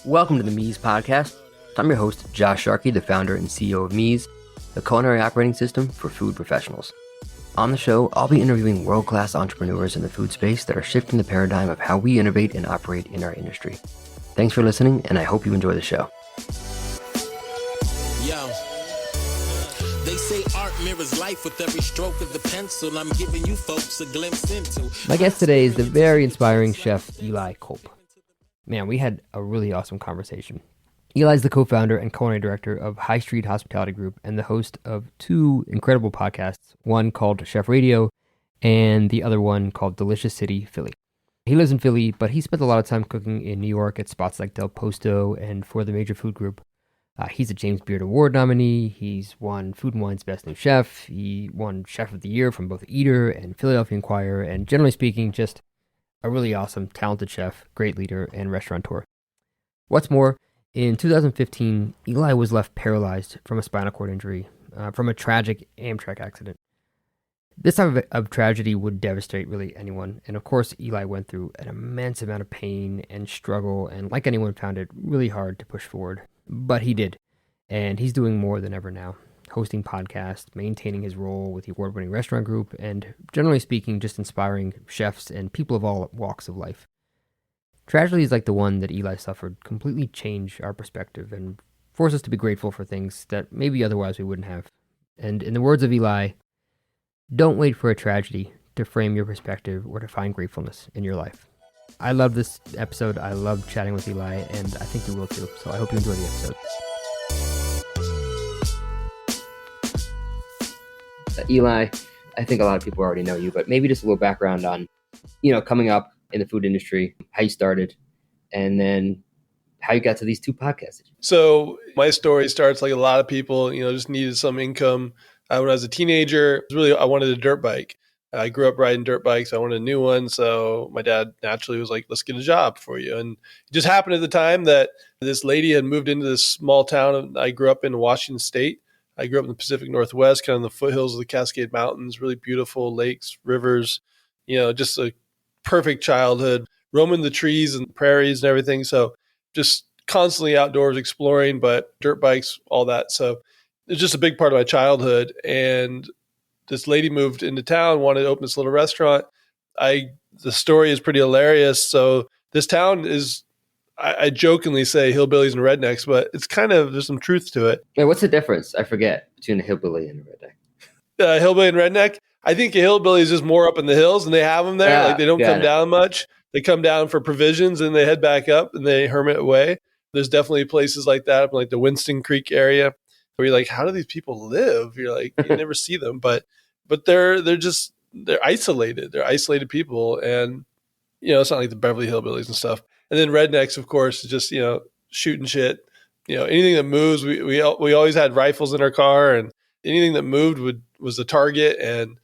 Welcome to the Mies Podcast. I'm your host, Josh Sharkey, the founder and CEO of Mies, the culinary operating system for food professionals. On the show, I'll be interviewing world-class entrepreneurs in the food space that are shifting the paradigm of how we innovate and operate in our industry. Thanks for listening, and I hope you enjoy the show. Yo, they say art mirrors life with every stroke of the pencil. I'm giving you folks a glimpse into. My guest today is the very inspiring chef Eli Kulp. Man, we had a really awesome conversation. Eli's the co-founder and culinary director of High Street Hospitality Group and the host of two incredible podcasts, one called Chef Radio and the other one called Delicious City, Philly. He lives in Philly, but he spent a lot of time cooking in New York at spots like Del Posto and for the Major Food Group. He's a James Beard Award nominee. He's won Food & Wine's Best New Chef. He won Chef of the Year from both Eater and Philadelphia Inquirer, and generally speaking, just a really awesome, talented chef, great leader, and restaurateur. What's more, in 2015, Eli was left paralyzed from a spinal cord injury from a tragic Amtrak accident. This type of tragedy would devastate really anyone, and of course, Eli went through an immense amount of pain and struggle, and like anyone, found it really hard to push forward. But he did, and he's doing more than ever now, hosting podcasts, maintaining his role with the award-winning restaurant group, and generally speaking, just inspiring chefs and people of all walks of life. Tragedies like the one that Eli suffered completely change our perspective and force us to be grateful for things that maybe otherwise we wouldn't have. And in the words of Eli, don't wait for a tragedy to frame your perspective or to find gratefulness in your life. I love this episode. I love chatting with Eli, and I think you will too. So I hope you enjoy the episode. Eli, I think a lot of people already know you, but maybe just a little background on, coming up in the food industry, how you started, and then how you got to these two podcasts. So my story starts like a lot of people, just needed some income. When I was a teenager, I wanted a dirt bike. I grew up riding dirt bikes. I wanted a new one. So my dad naturally was like, let's get a job for you. And it just happened at the time that this lady had moved into this small town. I grew up in Washington State. I grew up in the Pacific Northwest, kind of in the foothills of the Cascade Mountains, really beautiful lakes, rivers, just a perfect childhood, roaming the trees and prairies and everything. So just constantly outdoors exploring, but dirt bikes, all that. So it's just a big part of my childhood. And this lady moved into town, wanted to open this little restaurant. The story is pretty hilarious. So this town is, I jokingly say hillbillies and rednecks, but it's there's some truth to it. Wait, what's the difference? I forget between a hillbilly and a redneck. Hillbilly and redneck. I think a hillbilly is just more up in the hills and they have them there. Yeah, like they don't come down much. They come down for provisions and they head back up and they hermit away. There's definitely places like that, up in like the Winston Creek area, where you're like, how do these people live? You're like, you never see them, but they're isolated. They're isolated people, and it's not like the Beverly Hillbillies and stuff. And then rednecks, of course, is just shooting shit. Anything that moves. We always had rifles in our car, and anything that moved was a target. And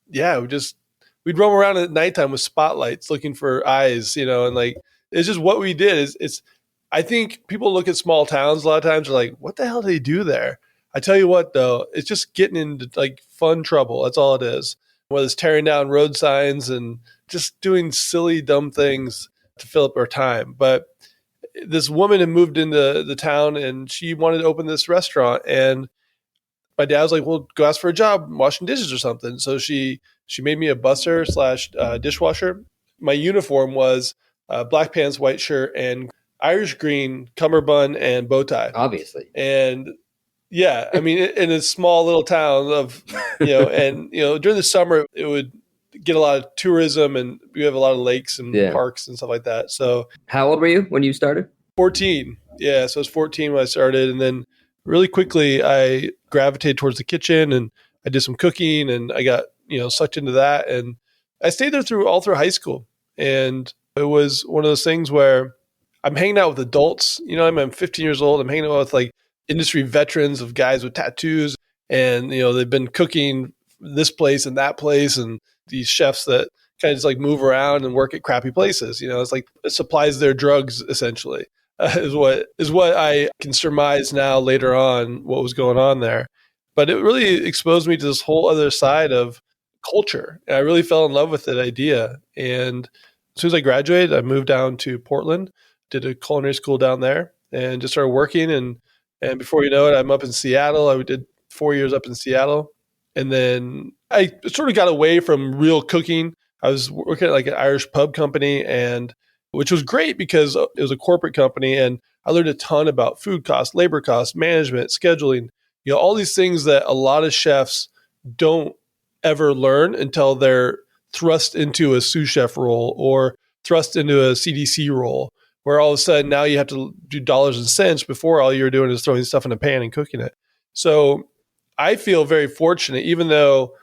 yeah, we'd roam around at nighttime with spotlights looking for eyes. And like it's just what we did. I think people look at small towns a lot of times. They're like, what the hell do they do there? I tell you what, though, it's just getting into like fun trouble. That's all it is. Whether it's tearing down road signs and just doing silly, dumb things to fill up our time. But this woman had moved into the town and she wanted to open this restaurant. And my dad was like, well, go ask for a job washing dishes or something. So she made me a busser / dishwasher. My uniform was black pants, white shirt, and Irish green cummerbund and bow tie. Obviously. And yeah, I mean, in a small little town of, and, during the summer, it would get a lot of tourism and we have a lot of lakes and parks and stuff like that. So how old were you when you started? 14. Yeah. So I was 14 when I started. And then really quickly, I gravitated towards the kitchen and I did some cooking and I got, sucked into that. And I stayed there all through high school. And it was one of those things where I'm hanging out with adults. I'm 15 years old. I'm hanging out with like industry veterans of guys with tattoos. And, they've been cooking this place and that place. And these chefs that kind of just like move around and work at crappy places. It's like it supplies their drugs essentially. Is what I can surmise now later on what was going on there. But it really exposed me to this whole other side of culture. And I really fell in love with that idea. And as soon as I graduated, I moved down to Portland did a culinary school down there and just started working. And before you know it, I'm up in Seattle. I did 4 years up in Seattle. And then I sort of got away from real cooking. I was working at like an Irish pub company, and which was great because it was a corporate company, and I learned a ton about food costs, labor costs, management, scheduling, all these things that a lot of chefs don't ever learn until they're thrust into a sous chef role or thrust into a CDC role, where all of a sudden now you have to do dollars and cents before all you're doing is throwing stuff in a pan and cooking it. So I feel very fortunate, even though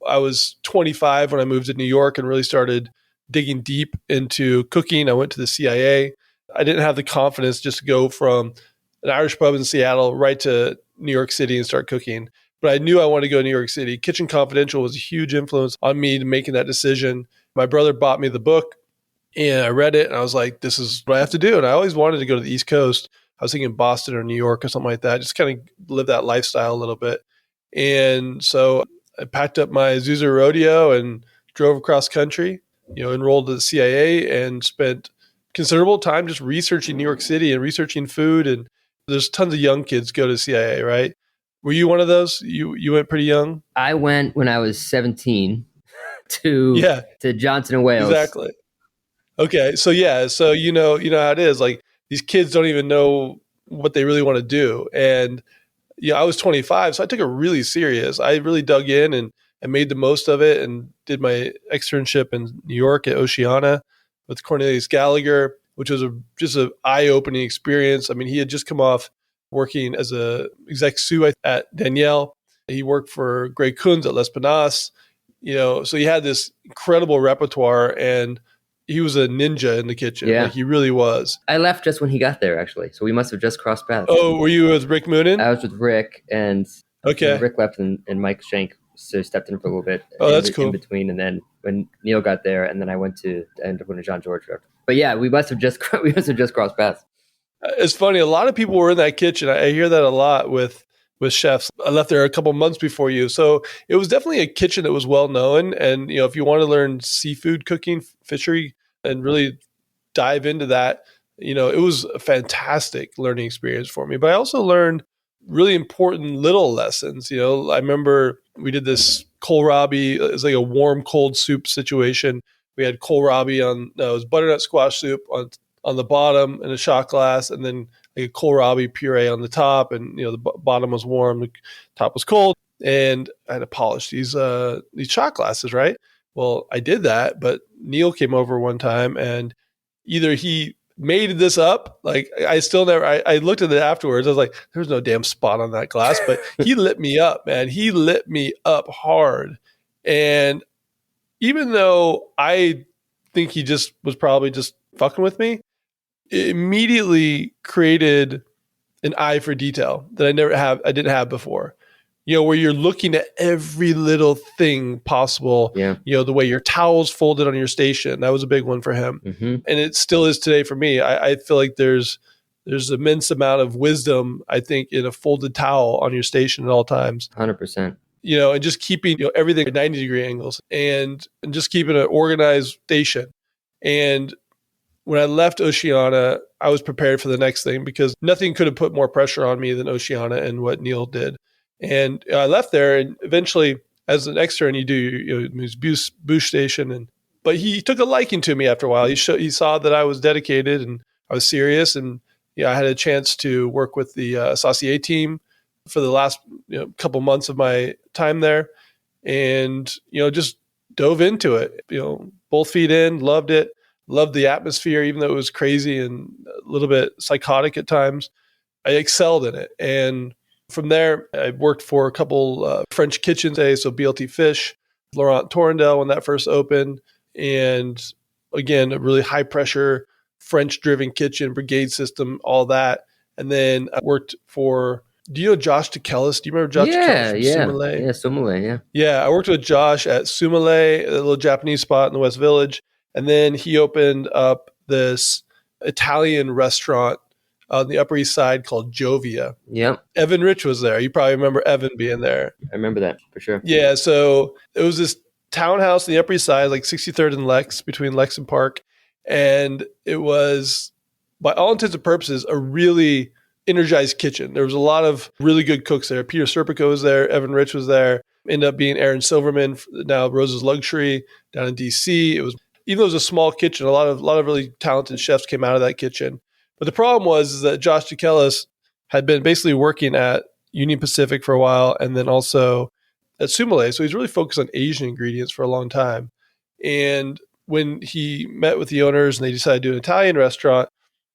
I was 25 when I moved to New York and really started digging deep into cooking. I went to the CIA. I didn't have the confidence just to go from an Irish pub in Seattle right to New York City and start cooking. But I knew I wanted to go to New York City. Kitchen Confidential was a huge influence on me to making that decision. My brother bought me the book and I read it and I was like, this is what I have to do. And I always wanted to go to the East Coast. I was thinking Boston or New York or something like that, just kind of live that lifestyle a little bit. And so I packed up my Zuzu rodeo and drove across country, enrolled at the CIA and spent considerable time just researching New York City and researching food. And there's tons of young kids go to CIA, right? Were you one of those? You went pretty young? I went when I was 17 to Johnson and Wales. Exactly. Okay. So you know how it is. Like these kids don't even know what they really want to do. And I was 25, so I took it really serious. I really dug in and made the most of it and did my externship in New York at Oceana with Cornelius Gallagher, which was just an eye-opening experience. I mean, he had just come off working as a exec sous at Danielle. He worked for Greg Kunz at Les Panas, so he had this incredible repertoire and he was a ninja in the kitchen. Yeah. Like he really was. I left just when he got there, actually. So we must have just crossed paths. Oh, were you with Rick Moonen? I was with Rick and Rick left and Mike Schenk stepped in for a little bit. Oh, that's cool. In between. And then when Neil got there and then I ended up going to John George. But yeah, we must have just crossed paths. It's funny. A lot of people were in that kitchen. I hear that a lot with chefs. I left there a couple months before you. So it was definitely a kitchen that was well known. And, if you want to learn seafood cooking, fishery, and really dive into that, it was a fantastic learning experience for me. But I also learned really important little lessons. I remember we did this kohlrabi. It was like a warm, cold soup situation. We had kohlrabi it was butternut squash soup on the bottom in a shot glass, and then like a kohlrabi puree on the top. And, the bottom was warm, the top was cold. And I had to polish these shot glasses, right? Well, I did that, but Neil came over one time and either he made this up. Like I looked at it afterwards. I was like, there's no damn spot on that glass, but he lit me up, man. He lit me up hard. And even though I think he just was probably just fucking with me, it immediately created an eye for detail that I didn't have before. Where you're looking at every little thing possible. Yeah. The way your towel's folded on your station. That was a big one for him. Mm-hmm. And it still is today for me. I feel like there's immense amount of wisdom, I think, in a folded towel on your station at all times. 100%. And just keeping everything at 90-degree angles and just keeping an organized station. And when I left Oceana, I was prepared for the next thing because nothing could have put more pressure on me than Oceana and what Neil did. And I left there, and eventually, as an extern, you do his boosh station, but he took a liking to me after a while. He saw that I was dedicated and I was serious, and I had a chance to work with the Saucier team for the last couple months of my time there, and just dove into it. Both feet in, loved it, loved the atmosphere, even though it was crazy and a little bit psychotic at times. I excelled in it, and from there, I worked for a couple French kitchens, so BLT Fish, Laurent Torrendale when that first opened. And again, a really high pressure, French-driven kitchen, brigade system, all that. And then I worked for, do you know Josh Tekelis? Do you remember Josh Tekelis? Yeah. Sumile? Yeah, Sumile, yeah. Yeah, I worked with Josh at Sumile, a little Japanese spot in the West Village. And then he opened up this Italian restaurant on the Upper East Side called Jovia. Yep. Evan Rich was there. You probably remember Evan being there. I remember that for sure. Yeah. So it was this townhouse on the Upper East Side, like 63rd and Lex, between Lex and Park. And it was by all intents and purposes, a really energized kitchen. There was a lot of really good cooks there. Peter Serpico was there. Evan Rich was there. Ended up being Aaron Silverman, now Rose's Luxury down in DC. It was, even though it was a small kitchen, a lot of really talented chefs came out of that kitchen. But the problem was is that Josh Sharkey had been basically working at Union Pacific for a while and then also at Sumile. So he's really focused on Asian ingredients for a long time. And when he met with the owners and they decided to do an Italian restaurant,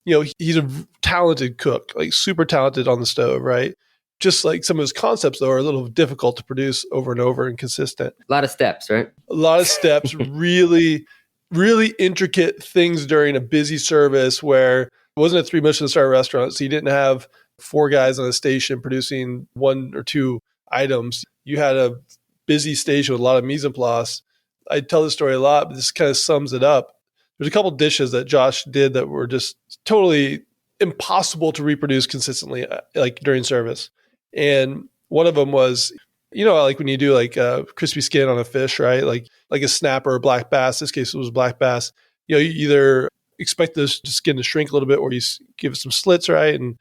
he's a talented cook, like super talented on the stove, right? Just like some of his concepts, though, are a little difficult to produce over and over and consistent. A lot of steps, right? A lot of steps, really, really intricate things during a busy service where it wasn't a 3 Michelin star restaurant. So you didn't have 4 guys on a station producing 1 or 2 items. You had a busy station with a lot of mise en place. I tell this story a lot, but this kind of sums it up. There's a couple dishes that Josh did that were just totally impossible to reproduce consistently, like during service. And one of them was, like when you do like a crispy skin on a fish, right? Like a snapper or black bass. In this case, it was black bass. You either expect the skin to shrink a little bit or you give it some slits, right? And,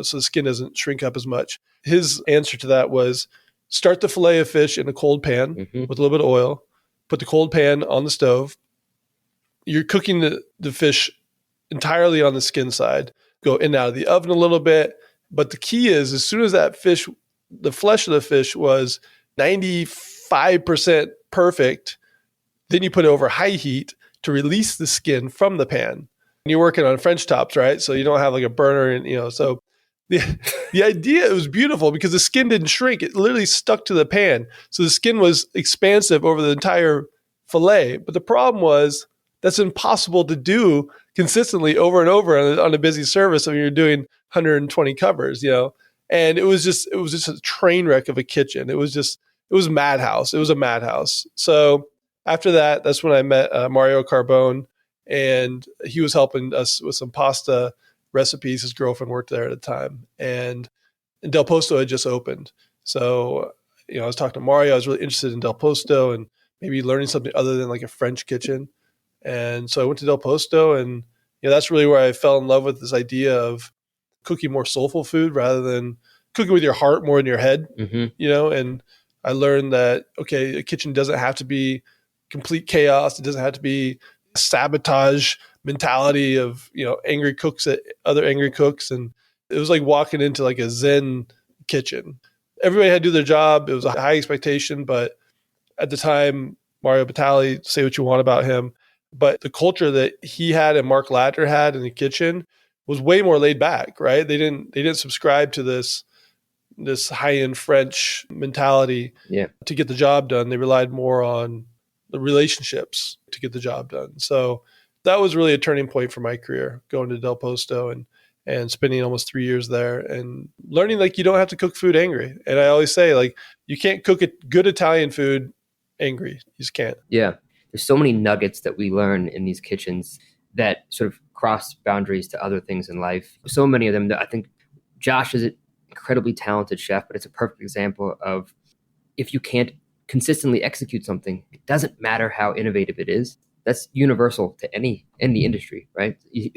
so the skin doesn't shrink up as much. His answer to that was start the fillet of fish in a cold pan with a little bit of oil, put the cold pan on the stove. You're cooking the fish entirely on the skin side, go in and out of the oven a little bit. But the key is as soon as that fish, the flesh of the fish was 95% perfect, then you put it over high heat to release the skin from the pan. And you're working on French tops, right? So you don't have like a burner and, so the idea, it was beautiful because the skin didn't shrink. It literally stuck to the pan. So the skin was expansive over the entire fillet. But the problem was that's impossible to do consistently over and over on a busy service when you're doing 120 covers, and it was just a train wreck of a kitchen. It was madhouse. It was a madhouse. So after that, that's when I met Mario Carbone, and he was helping us with some pasta recipes. His girlfriend worked there at the time, and Del Posto had just opened. So, I was talking to Mario. I was really interested in Del Posto and maybe learning something other than like a French kitchen. And so I went to Del Posto, and that's really where I fell in love with this idea of cooking more soulful food rather than cooking with your heart more than your head, and I learned that, okay, a kitchen doesn't have to be complete chaos. It doesn't have to be a sabotage mentality of, angry cooks at other angry cooks. And it was like walking into like a Zen kitchen. Everybody had to do their job. It was a high expectation, but at the time, Mario Batali, say what you want about him, but the culture that he had and Mark Ladner had in the kitchen was way more laid back, right? They didn't subscribe to this high-end French mentality to get the job done. They relied more on the relationships to get the job done. So that was really a turning point for my career, going to Del Posto and spending almost 3 years there and learning like you don't have to cook food angry. And I always say like you can't cook good Italian food angry. You just can't. Yeah. There's so many nuggets that we learn in these kitchens that sort of cross boundaries to other things in life. So many of them that I think Josh is an incredibly talented chef, but it's a perfect example of if you can't consistently execute something, it doesn't matter how innovative it is. That's universal to any industry, right? You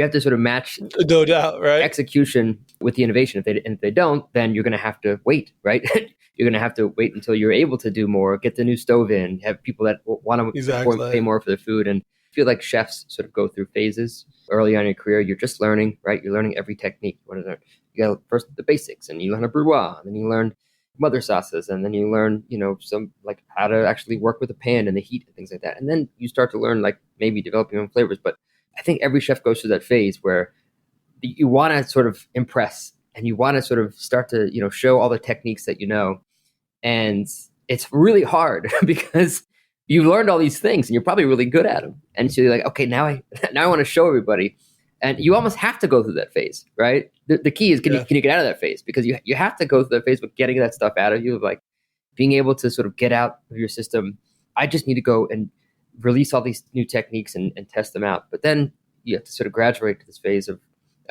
have to sort of match, no doubt, right, execution with the innovation. If they don't, then you're going to have to wait, right? You're going to have to wait until you're able to do more, get the new stove in, have people that want to pay more for the food. And I feel like chefs sort of go through phases early on in your career. You're just learning, right? You're learning every technique. You got first the basics, and you learn a brunoise, and then you learn mother sauces, and then you learn, some like how to actually work with a pan and the heat and things like that. And then you start to learn like maybe develop your own flavors. But I think every chef goes through that phase where you want to sort of impress and you want to sort of start to, show all the techniques that you know. And it's really hard because you've learned all these things and you're probably really good at them. And so you're like, okay, now I want to show everybody. And you almost have to go through that phase, right? The key is, can you get out of that phase? Because you have to go through that phase with getting that stuff out of you, of like being able to sort of get out of your system. I just need to go and release all these new techniques and test them out. But then you have to sort of graduate to this phase of,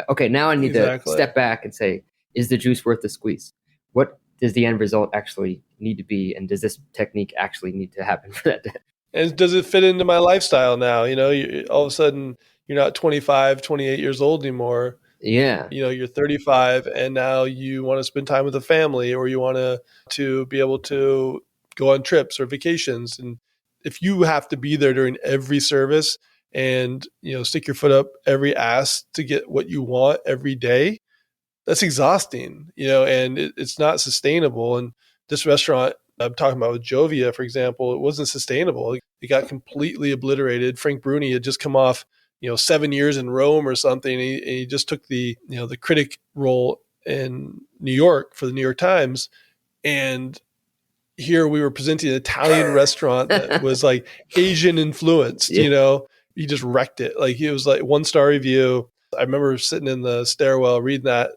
okay, now I need to step back and say, is the juice worth the squeeze? What does the end result actually need to be? And does this technique actually need to happen for that? And does it fit into my lifestyle now? All of a sudden you're not 25, 28 years old anymore. Yeah. You're 35 and now you want to spend time with the family, or you want to be able to go on trips or vacations. And if you have to be there during every service and, stick your foot up every ass to get what you want every day, that's exhausting, and it's not sustainable. And this restaurant I'm talking about with Jovia, for example, it wasn't sustainable. It got completely obliterated. Frank Bruni had just come off, 7 years in Rome or something. And he just took the, the critic role in New York for the New York Times. And here we were presenting an Italian restaurant that was like Asian influenced, he just wrecked it. Like, it was like 1-star review. I remember sitting in the stairwell reading that,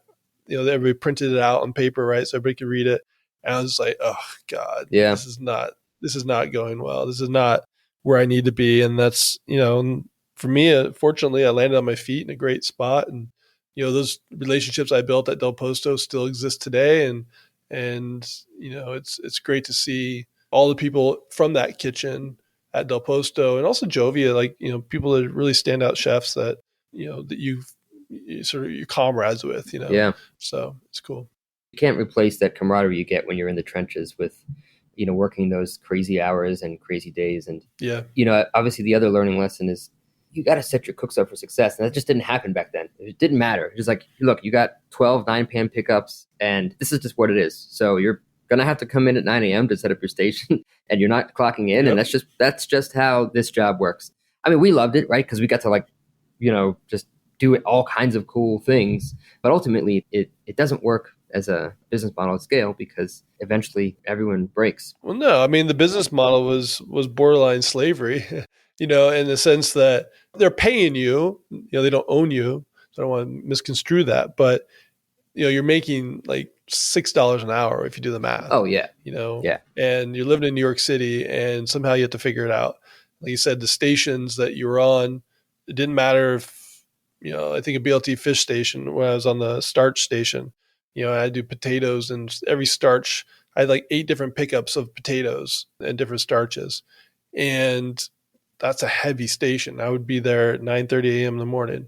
everybody printed it out on paper, right? So everybody could read it. And I was just like, oh God, Yeah. this is not going well. This is not where I need to be. And that's, for me, fortunately, I landed on my feet in a great spot. And, those relationships I built at Del Posto still exist today. And it's great to see all the people from that kitchen at Del Posto and also Jovia, like, people that are really standout chefs that, that you sort of your comrades with, Yeah. So it's cool. You can't replace that camaraderie you get when you're in the trenches with, working those crazy hours and crazy days. And, Yeah. Obviously the other learning lesson is you got to set your cooks up for success. And that just didn't happen back then. It didn't matter. It was like, look, you got 12 9 p.m. pickups and this is just what it is. So you're going to have to come in at 9 a.m. to set up your station and you're not clocking in. Yep. And that's just how this job works. I mean, we loved it, right? Because we got to just do all kinds of cool things. But ultimately it doesn't work as a business model at scale because eventually everyone breaks. Well, no, I mean, the business model was borderline slavery, in the sense that they're paying you, they don't own you. So I don't want to misconstrue that, but you're making like $6 an hour if you do the math. Oh yeah. Yeah. And you're living in New York City and somehow you have to figure it out. Like you said, the stations that you were on, it didn't matter if, I think a BLT fish station when I was on the starch station, I do potatoes and every starch, I had like 8 different pickups of potatoes and different starches. And that's a heavy station. I would be there at 9:30 a.m. in the morning,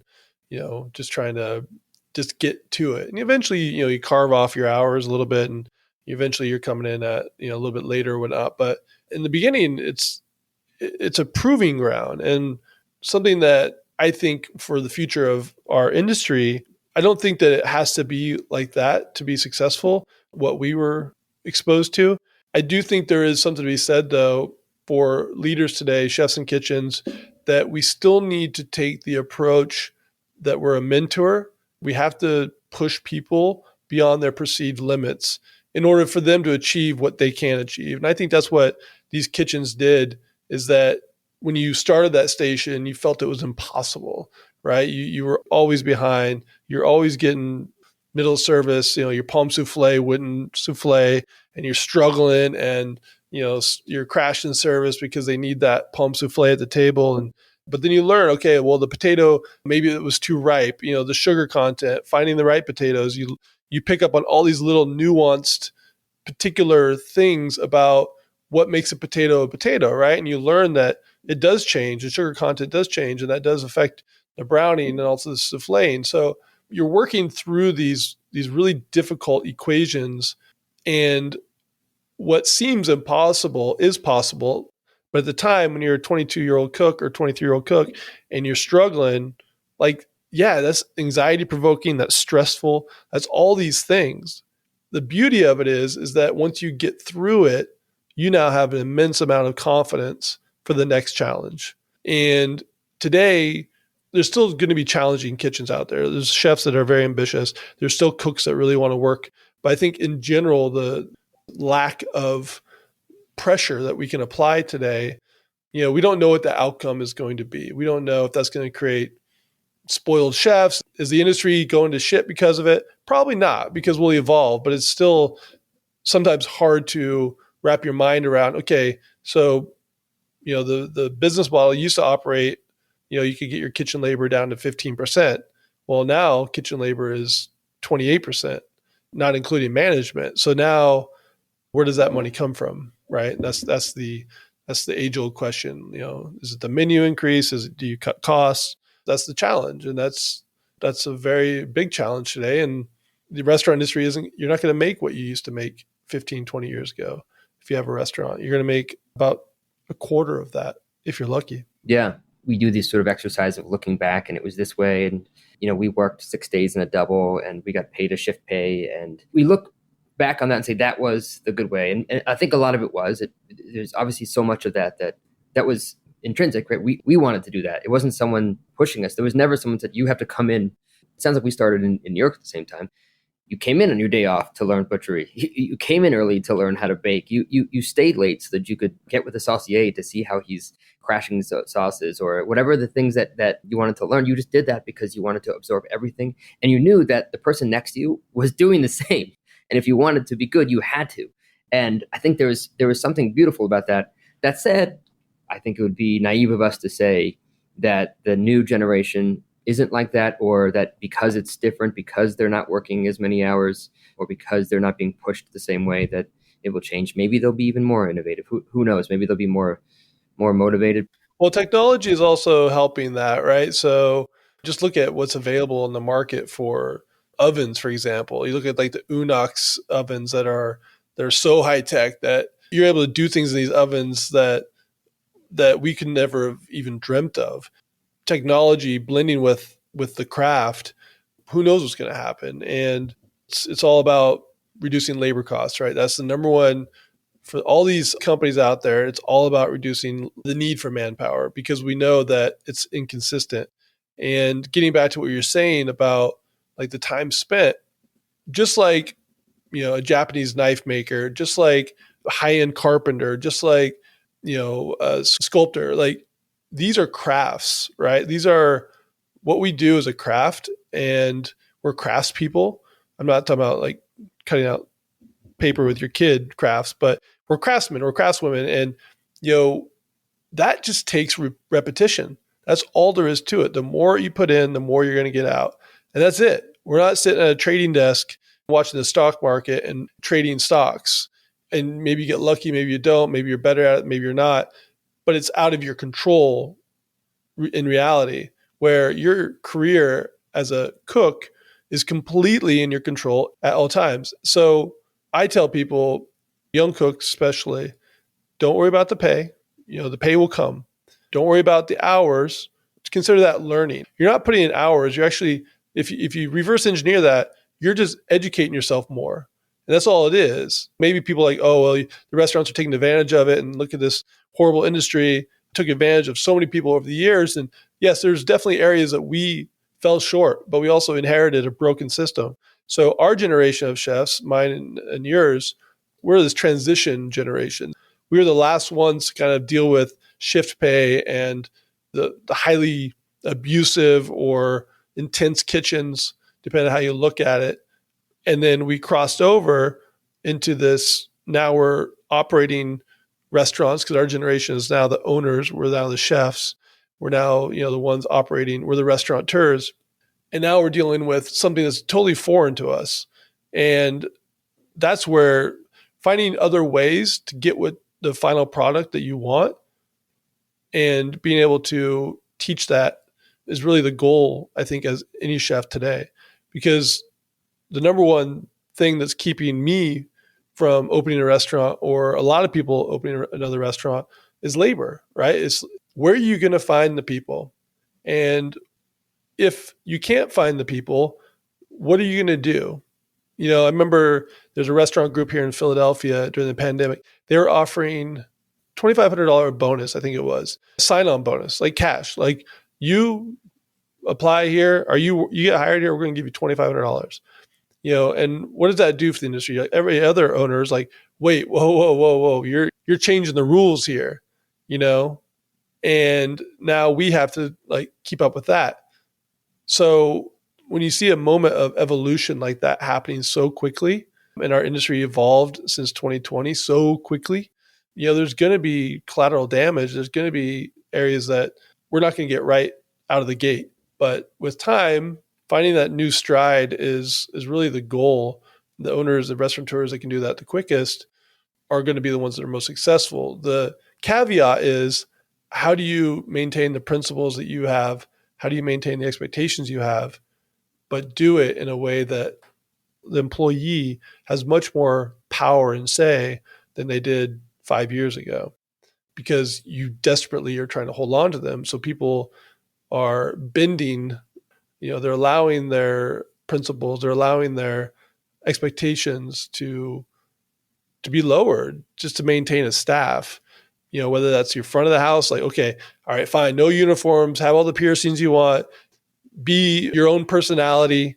just trying to just get to it. And eventually, you carve off your hours a little bit and eventually you're coming in at, a little bit later or whatnot. But in the beginning, it's a proving ground and something that I think for the future of our industry, I don't think that it has to be like that to be successful, what we were exposed to. I do think there is something to be said, though, for leaders today, chefs in kitchens, that we still need to take the approach that we're a mentor. We have to push people beyond their perceived limits in order for them to achieve what they can achieve. And I think that's what these kitchens did, is that when you started that station, you felt it was impossible, right? You were always behind. You're always getting middle service, your palm souffle wouldn't souffle and you're struggling and, you're crashing service because they need that palm souffle at the table. But then you learn, okay, well, the potato, maybe it was too ripe, the sugar content, finding the right potatoes. You pick up on all these little nuanced particular things about what makes a potato, right? And you learn that it does change, the sugar content does change, and that does affect the browning and also the souffle. So you're working through these really difficult equations, and what seems impossible is possible. But at the time when you're a 22-year-old cook or 23-year-old cook and you're struggling, like, yeah, that's anxiety provoking, that's stressful, that's all these things. The beauty of it is that once you get through it, you now have an immense amount of confidence for the next challenge. And today, there's still going to be challenging kitchens out there. There's chefs that are very ambitious. There's still cooks that really want to work. But I think in general, the lack of pressure that we can apply today, we don't know what the outcome is going to be. We don't know if that's going to create spoiled chefs. Is the industry going to shit because of it? Probably not, because we'll evolve, but it's still sometimes hard to wrap your mind around. Okay, so, the business model used to operate, you could get your kitchen labor down to 15%. Well, now kitchen labor is 28%, not including management. So now where does that money come from? Right. That's the age old question. Is it the menu increase? Do you cut costs? that's the challenge. And that's a very big challenge today. And the restaurant industry you're not going to make what you used to make 15, 20 years ago. If you have a restaurant, you're going to make about a quarter of that if you're lucky. Yeah. We do this sort of exercise of looking back, and it was this way. And, we worked 6 days in a double, and we got paid a shift pay. And we look back on that and say that was the good way. And I think a lot of it was, there's obviously so much of that was intrinsic, right? We wanted to do that. It wasn't someone pushing us. There was never someone said, you have to come in. It sounds like we started in New York at the same time. You came in on your day off to learn butchery. You came in early to learn how to bake. You stayed late so that you could get with the saucier to see how he's crashing sauces or whatever the things that you wanted to learn. You just did that because you wanted to absorb everything. And you knew that the person next to you was doing the same. And if you wanted to be good, you had to. And I think there was something beautiful about that. That said, I think it would be naive of us to say that the new generation isn't like that, or that because it's different, because they're not working as many hours, or because they're not being pushed the same way, that it will change. Maybe they'll be even more innovative. Who knows? Maybe they'll be more motivated. Well, technology is also helping that, right? So just look at what's available in the market for ovens, for example. You look at like the Unox ovens they're so high tech that you're able to do things in these ovens that we could never have even dreamt of. Technology blending with the craft, who knows what's going to happen? And it's all about reducing labor costs, right? That's the number one for all these companies out there. It's all about reducing the need for manpower because we know that it's inconsistent. And getting back to what you're saying about like the time spent, just like, a Japanese knife maker, just like a high-end carpenter, just like, a sculptor, like these are crafts, right? These are what we do as a craft, and we're craftspeople. I'm not talking about like cutting out paper with your kid crafts, but we're craftsmen, we're craftswomen. And, that just takes repetition. That's all there is to it. The more you put in, the more you're going to get out. And that's it. We're not sitting at a trading desk watching the stock market and trading stocks. And maybe you get lucky, maybe you don't, maybe you're better at it, maybe you're not. But it's out of your control in reality, where your career as a cook is completely in your control at all times. So I tell people, young cooks especially, don't worry about the pay. The pay will come. Don't worry about the hours. Consider that learning. You're not putting in hours. You're actually, if you reverse engineer that, you're just educating yourself more. And that's all it is. Maybe people are like, oh, well, the restaurants are taking advantage of it, and look at this horrible industry. Took advantage of so many people over the years. And yes, there's definitely areas that we fell short, but we also inherited a broken system. So our generation of chefs, mine and yours, we're this transition generation. We were the last ones to kind of deal with shift pay and the highly abusive or intense kitchens, depending on how you look at it. And then we crossed over into this, now we're operating restaurants because our generation is now the owners. We're now the chefs. We're now, the ones operating. We're the restaurateurs. And now we're dealing with something that's totally foreign to us. And that's where finding other ways to get what the final product that you want and being able to teach that is really the goal, I think, as any chef today. Because the number one thing that's keeping me from opening a restaurant, or a lot of people opening another restaurant, is labor, right? It's where are you going to find the people? And if you can't find the people, what are you going to do? I remember there's a restaurant group here in Philadelphia during the pandemic. They were offering $2,500 bonus, I think it was, sign-on bonus, like cash. Like, you apply here, or you get hired here, we're going to give you $2,500. And what does that do for the industry? Like, every other owner is like, wait, whoa, you're changing the rules here, and now we have to like keep up with that. So when you see a moment of evolution like that happening so quickly, and our industry evolved since 2020 so quickly, there's going to be collateral damage. There's going to be areas that we're not going to get right out of the gate. But with time, finding that new stride is really the goal. The owners, the restaurateurs that can do that the quickest are going to be the ones that are most successful. The caveat is, how do you maintain the principles that you have? How do you maintain the expectations you have, but do it in a way that the employee has much more power and say than they did 5 years ago, because you desperately are trying to hold on to them. So people are bending, they're allowing their principles, they're allowing their expectations to be lowered just to maintain a staff. Whether that's your front of the house, like, okay, all right, fine, no uniforms, have all the piercings you want, be your own personality,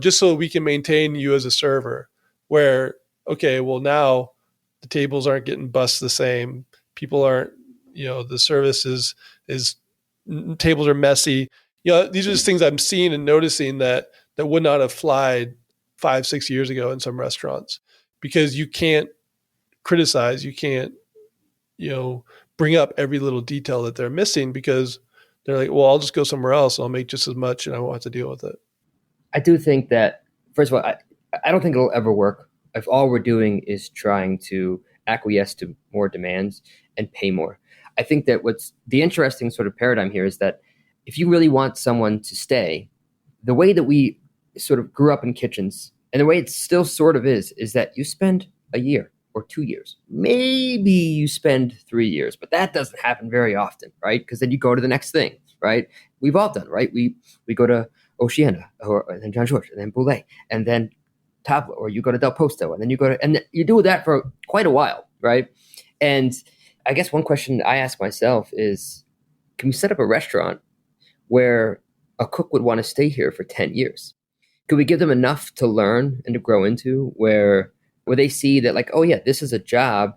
just so we can maintain you as a server. Where, okay, well, now the tables aren't getting bussed the same. People aren't, the service is tables are messy. These are just things I'm seeing and noticing that would not have flied 5-6 years ago in some restaurants, because you can't criticize, you can't, bring up every little detail that they're missing, because they're like, well, I'll just go somewhere else and I'll make just as much and I won't have to deal with it. I do think that, first of all, I don't think it'll ever work if all we're doing is trying to acquiesce to more demands and pay more. I think that what's the interesting sort of paradigm here is that if you really want someone to stay, the way that we sort of grew up in kitchens, and the way it still sort of is that you spend a year or 2 years. Maybe you spend 3 years, but that doesn't happen very often, right? Because then you go to the next thing, right? We've all done, right? We go to Oceana, and then John George, and then Boulay, and then Tabla, or you go to Del Posto, and then and you do that for quite a while, right? And I guess one question I ask myself is, can we set up a restaurant where a cook would want to stay here for 10 years? Could we give them enough to learn and to grow into, where they see that, like, oh yeah, this is a job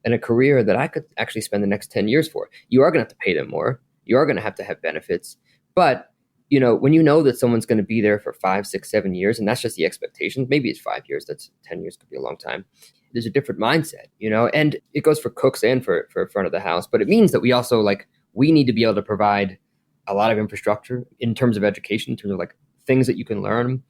and a career that I could actually spend the next 10 years for. You are going to have to pay them more. You are going to have benefits. But, when you know that someone's going to be there for 5, 6, 7 years, and that's just the expectation, maybe it's 5 years, that's 10 years could be a long time. There's a different mindset, and it goes for cooks and for front of the house. But it means that we also, we need to be able to provide a lot of infrastructure in terms of education, in terms of things that you can learn,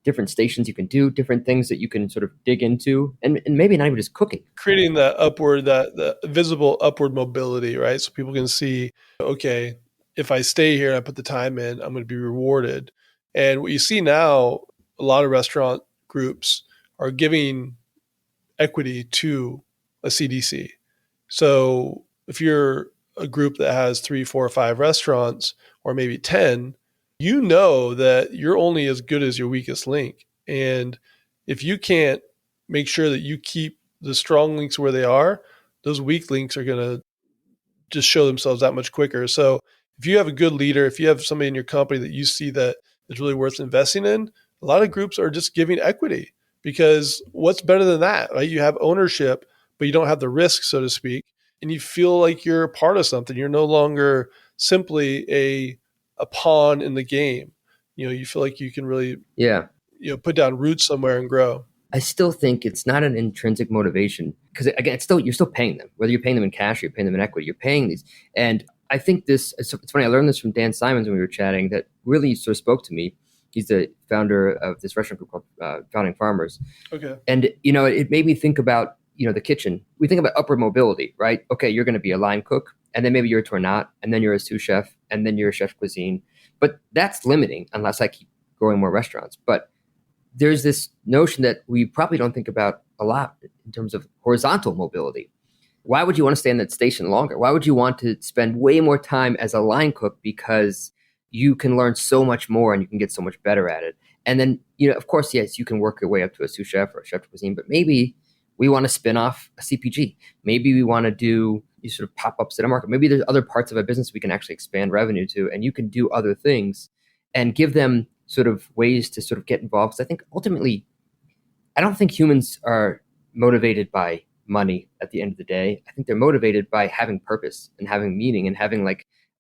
different stations you can do, different things that you can sort of dig into, and maybe not even just cooking. Creating the visible upward mobility, right? So people can see, okay, if I stay here and I put the time in, I'm going to be rewarded. And what you see now, a lot of restaurant groups are giving equity to a CDC. So if you're a group that has 3, 4, or 5 restaurants, or maybe 10, you know that you're only as good as your weakest link. And if you can't make sure that you keep the strong links where they are, those weak links are going to just show themselves that much quicker. So if you have a good leader, if you have somebody in your company that you see that is really worth investing in, a lot of groups are just giving equity, because what's better than that, right? You have ownership, but you don't have the risk, so to speak, and you feel like you're a part of something. You're no longer simply a pawn in the game. You feel like you can really, put down roots somewhere and grow. I still think it's not an intrinsic motivation, because again, you're still paying them, whether you're paying them in cash or you're paying them in equity, you're paying these. And I think it's funny. I learned this from Dan Simons when we were chatting, that really sort of spoke to me. He's the founder of this restaurant group called Founding Farmers. Okay. And, it made me think about, the kitchen. We think about upward mobility, right? Okay, you're going to be a line cook, and then maybe you're a tournat, and then you're a sous chef, and then you're a chef cuisine. But that's limiting unless I keep growing more restaurants. But there's this notion that we probably don't think about a lot in terms of horizontal mobility. Why would you want to stay in that station longer? Why would you want to spend way more time as a line cook? Because you can learn so much more and you can get so much better at it. And then, of course, yes, you can work your way up to a sous chef or a chef de cuisine, but maybe we want to spin off a CPG. Maybe we want to do sort of pop-ups at a market. Maybe there's other parts of a business we can actually expand revenue to, and you can do other things and give them sort of ways to sort of get involved. Because I think ultimately, I don't think humans are motivated by money at the end of the day. I think they're motivated by having purpose and having meaning and having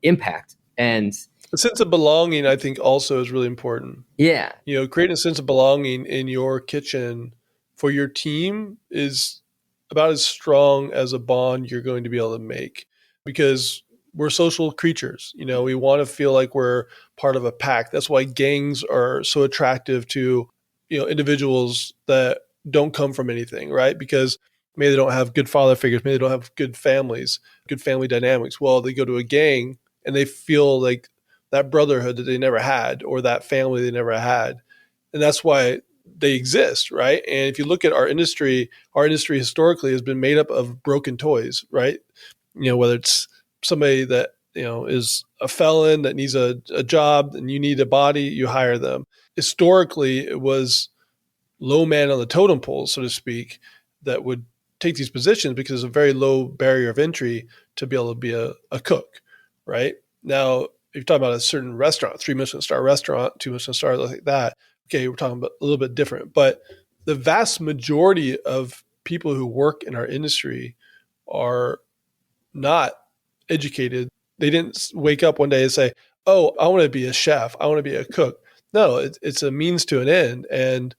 impact. And a sense of belonging, I think, also is really important. Yeah. Creating a sense of belonging in your kitchen for your team is about as strong as a bond you're going to be able to make, because we're social creatures. We want to feel like we're part of a pack. That's why gangs are so attractive to, individuals that don't come from anything, right? Because maybe they don't have good father figures, maybe they don't have good families, good family dynamics. Well, they go to a gang and they feel like that brotherhood that they never had, or that family they never had. And that's why they exist, right? And if you look at our industry historically has been made up of broken toys, right? Whether it's somebody that, is a felon that needs a job and you need a body, you hire them. Historically, it was low man on the totem pole, so to speak, that would take these positions because it's a very low barrier of entry to be able to be a cook, right? Now, if you're talking about a certain restaurant, 3 Michelin star restaurant, 2 Michelin stars, like that, okay, we're talking about a little bit different. But the vast majority of people who work in our industry are not educated. They didn't wake up one day and say, oh, I want to be a chef. I want to be a cook. No, it's a means to an end. And,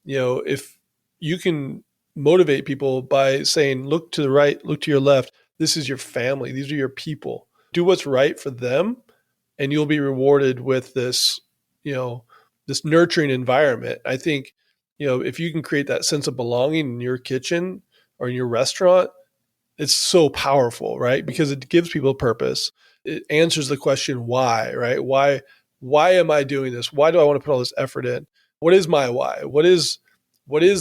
if you can motivate people by saying, look to the right, look to your left, this is your family. These are your people. Do what's right for them. And you'll be rewarded with this, this nurturing environment. I think, if you can create that sense of belonging in your kitchen or in your restaurant, it's so powerful, right? Because it gives people purpose. It answers the question, why, right? Why am I doing this? Why do I want to put all this effort in? What is my why? What is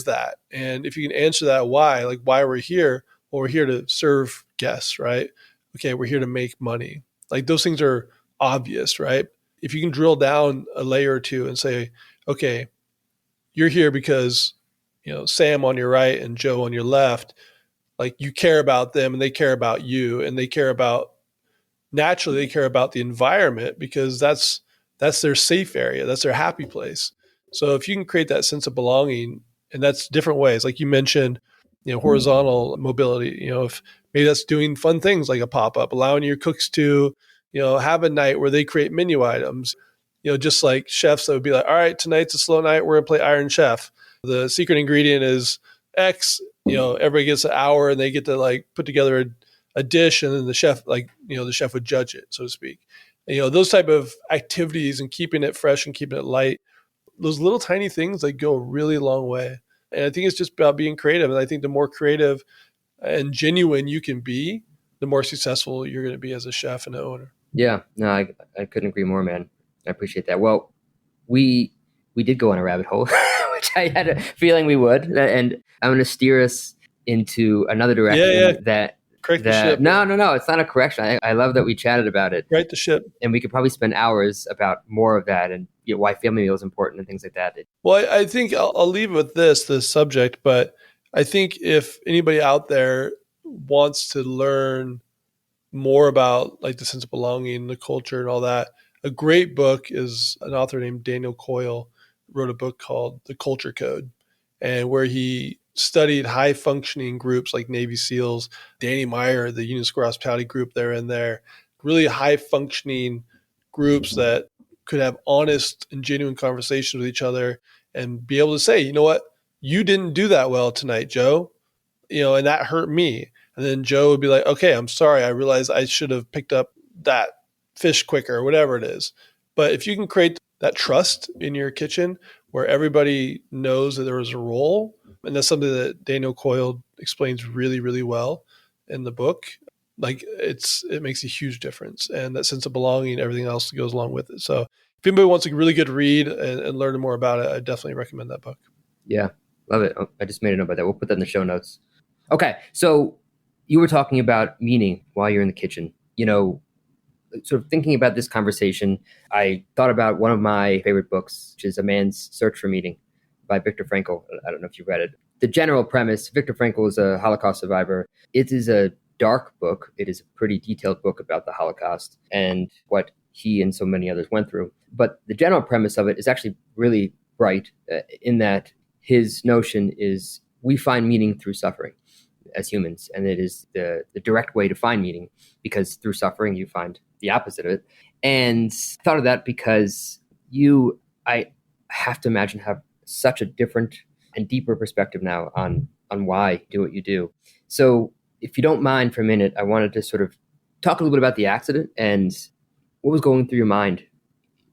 that? And if you can answer that why, like why we're here, well, we're here to serve guests, right? Okay, we're here to make money. Like those things are obvious, right? If you can drill down a layer or two and say, okay, you're here because, Sam on your right and Joe on your left, like you care about them and they care about you, and they care about the environment because that's their safe area. That's their happy place. So if you can create that sense of belonging, and that's different ways, like you mentioned, horizontal mobility, if maybe that's doing fun things like a pop-up, allowing your cooks to, have a night where they create menu items, just like chefs that would be like, all right, tonight's a slow night. We're going to play Iron Chef. The secret ingredient is X, everybody gets an hour and they get to like put together a dish, and then the chef, the chef would judge it, so to speak. And, those type of activities and keeping it fresh and keeping it light, those little tiny things like go a really long way. And I think it's just about being creative. And I think the more creative and genuine you can be, the more successful you're going to be as a chef and an owner. Yeah, no, I couldn't agree more, man. I appreciate that. Well, we did go on a rabbit hole, which I had a feeling we would. And I'm going to steer us into another direction that correct the ship. No, it's not a correction. I love that we chatted about it. Right the ship. And we could probably spend hours about more of that and why family meal is important and things like that. Well, I think I'll leave it with this subject, but I think if anybody out there wants to learn more about like the sense of belonging, the culture and all that, a great book is an author named Daniel Coyle wrote a book called The Culture Code, and where he studied high functioning groups like Navy SEALs, Danny Meyer, the Union Square Hospitality group they're in there, really high functioning groups that could have honest and genuine conversations with each other and be able to say, you know what, you didn't do that well tonight, Joe, and that hurt me. And then Joe would be like, okay, I'm sorry. I realized I should have picked up that fish quicker or whatever it is. But if you can create that trust in your kitchen where everybody knows that there is a role, and that's something that Daniel Coyle explains really, really well in the book, like it makes a huge difference. And that sense of belonging and everything else that goes along with it. So if anybody wants a really good read and learn more about it, I definitely recommend that book. Yeah, love it. I just made a note about that. We'll put that in the show notes. Okay, so you were talking about meaning while you're in the kitchen. Sort of thinking about this conversation, I thought about one of my favorite books, which is A Man's Search for Meaning by Viktor Frankl. I don't know if you've read it. The general premise, Viktor Frankl is a Holocaust survivor. It is a dark book. It is a pretty detailed book about the Holocaust and what he and so many others went through. But the general premise of it is actually really bright in that his notion is we find meaning through suffering as humans. And it is the direct way to find meaning, because through suffering, you find the opposite of it. And I thought of that because I have to imagine, have such a different and deeper perspective now on why you do what you do. So if you don't mind for a minute, I wanted to sort of talk a little bit about the accident and what was going through your mind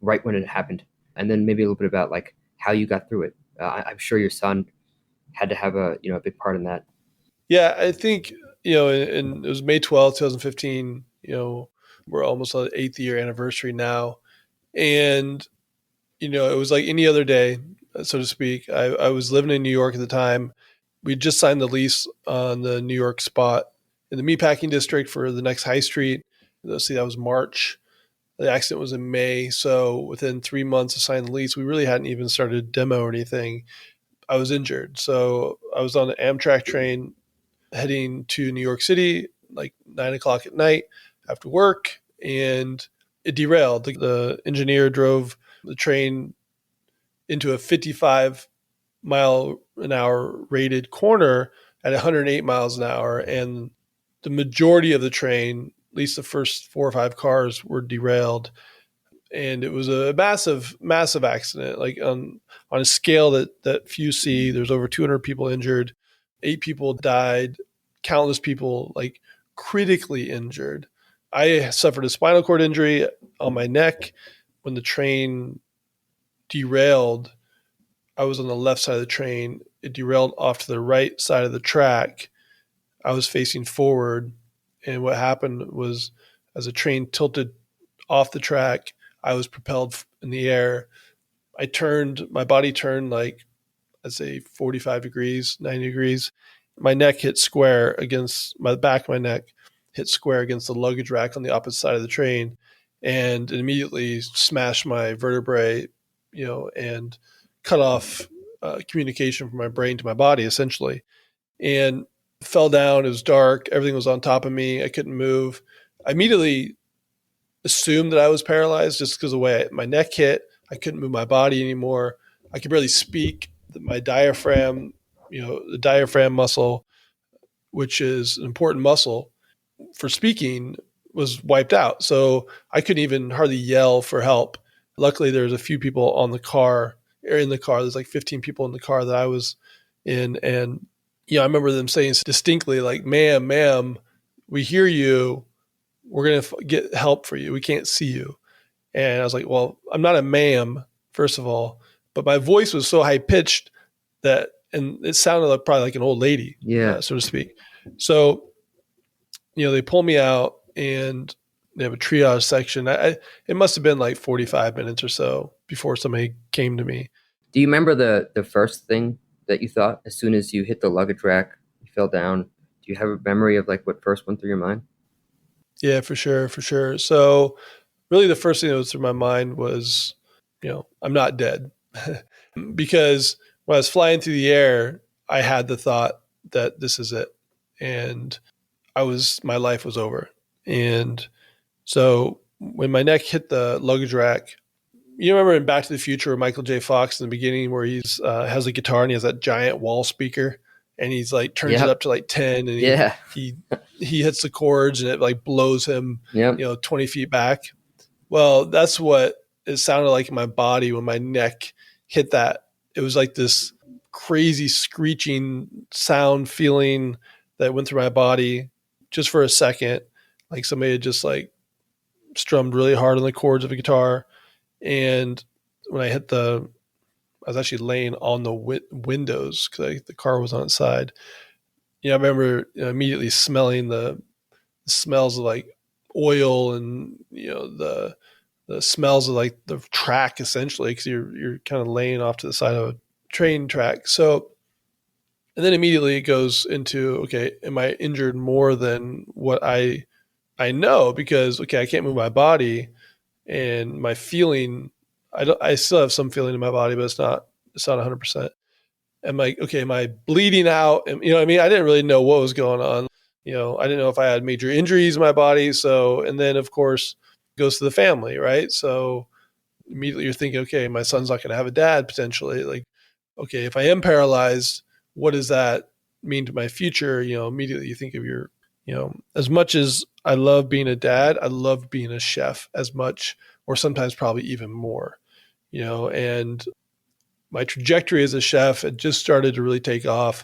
right when it happened. And then maybe a little bit about like how you got through it. I'm sure your son had to have a big part in that. Yeah, I think, and it was May 12th, 2015, we're almost on the 8th year anniversary now. And, it was like any other day, so to speak. I was living in New York at the time. We just signed the lease on the New York spot in the meatpacking district for the next high street. Let's see, that was March. The accident was in May. So within 3 months of signing the lease, we really hadn't even started a demo or anything. I was injured. So I was on an Amtrak train heading to New York City, like 9 o'clock at night after work, and it derailed. The engineer drove the train into a 55-mile-an-hour rated corner at 108 miles an hour. And the majority of the train, at least the first 4 or 5 cars, were derailed. And it was a massive, massive accident, like on a scale that few see. There's over 200 people injured, 8 people died, countless people like critically injured. I suffered a spinal cord injury on my neck when the train derailed. I was on the left side of the train. It derailed off to the right side of the track. I was facing forward. And what happened was, as the train tilted off the track, I was propelled in the air. My body turned like, I'd say 45 degrees, 90 degrees. My neck hit square against my back of my neck, hit square against the luggage rack on the opposite side of the train, and it immediately smashed my vertebrae, and cut off communication from my brain to my body, essentially. And fell down. It was dark. Everything was on top of me. I couldn't move. I immediately assumed that I was paralyzed just because of the way my neck hit. I couldn't move my body anymore. I could barely speak. My diaphragm, the diaphragm muscle, which is an important muscle for speaking, was wiped out. So I couldn't even hardly yell for help. Luckily, there was a few people in the car. There's like 15 people in the car that I was in. And, I remember them saying distinctly, like, ma'am, we hear you. We're going to get help for you. We can't see you. And I was like, well, I'm not a ma'am, first of all, but my voice was so high pitched and it sounded like probably like an old lady, so to speak. So, they pull me out and they have a triage section. It must have been like 45 minutes or so before somebody came to me. Do you remember the first thing that you thought as soon as you hit the luggage rack, you fell down? Do you have a memory of like what first went through your mind? Yeah, for sure. So really the first thing that was through my mind was, I'm not dead. Because when I was flying through the air, I had the thought that this is it. And my life was over. And so when my neck hit the luggage rack, you remember in Back to the Future with Michael J. Fox in the beginning where he's has a guitar and he has that giant wall speaker and he's like turns it up to like 10 and he hits the chords and it like blows him 20 feet back. Well, that's what it sounded like in my body when my neck hit that. It was like this crazy screeching sound feeling that went through my body just for a second, like somebody had just like strummed really hard on the chords of a guitar. And when I was actually laying on the windows because the car was on its side. I remember immediately smelling the smells of like oil and the smells of like the track essentially because you're kind of laying off to the side of a train track. So, and then immediately it goes into, okay, am I injured more than what I know? Because okay, I can't move my body. And my feeling, I still have some feeling in my body, but it's not 100%. I'm like, okay, am I bleeding out? And, what I mean? I didn't really know what was going on. I didn't know if I had major injuries in my body. So, and then of course it goes to the family, right? So immediately you're thinking, okay, my son's not going to have a dad potentially. Like, okay, if I am paralyzed, what does that mean to my future? Immediately you think of as much as I love being a dad, I love being a chef as much, or sometimes probably even more, and my trajectory as a chef had just started to really take off.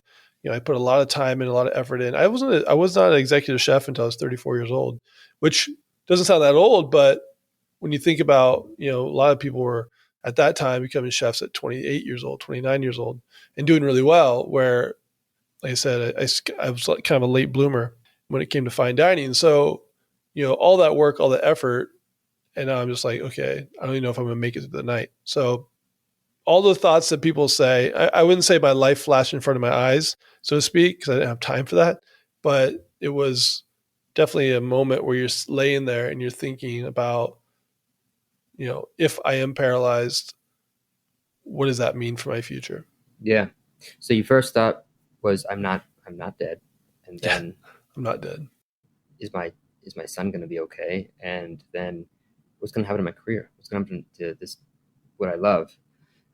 I put a lot of time and a lot of effort in. I was not an executive chef until I was 34 years old, which doesn't sound that old, but when you think about, a lot of people were at that time becoming chefs at 28 years old, 29 years old and doing really well, where, like I said, I was like kind of a late bloomer when it came to fine dining. So, all that work, all the effort, And now I'm just like, okay, I don't even know if I'm going to make it through the night. So all the thoughts that people say, I wouldn't say my life flashed in front of my eyes, so to speak, because I didn't have time for that. But it was definitely a moment where you're laying there and you're thinking about, if I am paralyzed, what does that mean for my future? Yeah. So your first thought was, I'm not dead. And then I'm not dead. Is my son going to be okay? And then what's going to happen to my career? What's going to happen to this, what I love?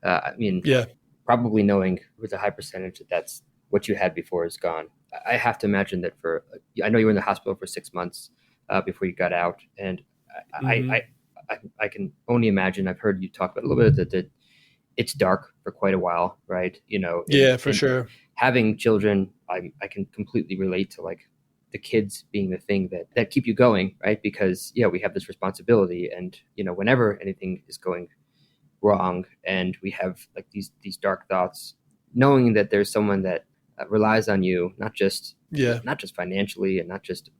I mean, Yeah. probably knowing with a high percentage that that's what you had before is gone. I have to imagine that I know you were in the hospital for 6 months before you got out. And I can only imagine, I've heard you talk about a little bit that it's dark for quite a while, right? Yeah, for sure. Having children, I can completely relate to like the kids being the thing that keep you going, right? Because we have this responsibility, and whenever anything is going wrong, and we have like these dark thoughts, knowing that there's someone that relies on you, not just financially, and not just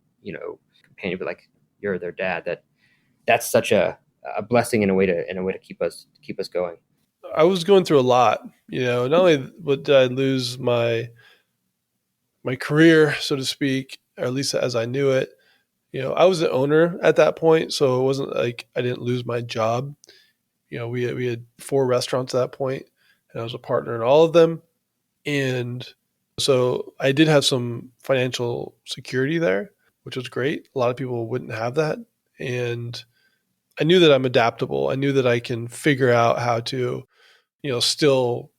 companion, but like you're their dad. That's such a blessing in a way to keep us going. I was going through a lot. Not only did I lose my career, so to speak, or at least as I knew it. I was the owner at that point, so it wasn't like I didn't lose my job. We had 4 restaurants at that point, and I was a partner in all of them. And so I did have some financial security there, which was great. A lot of people wouldn't have that. And I knew that I'm adaptable. I knew that I can figure out how to, still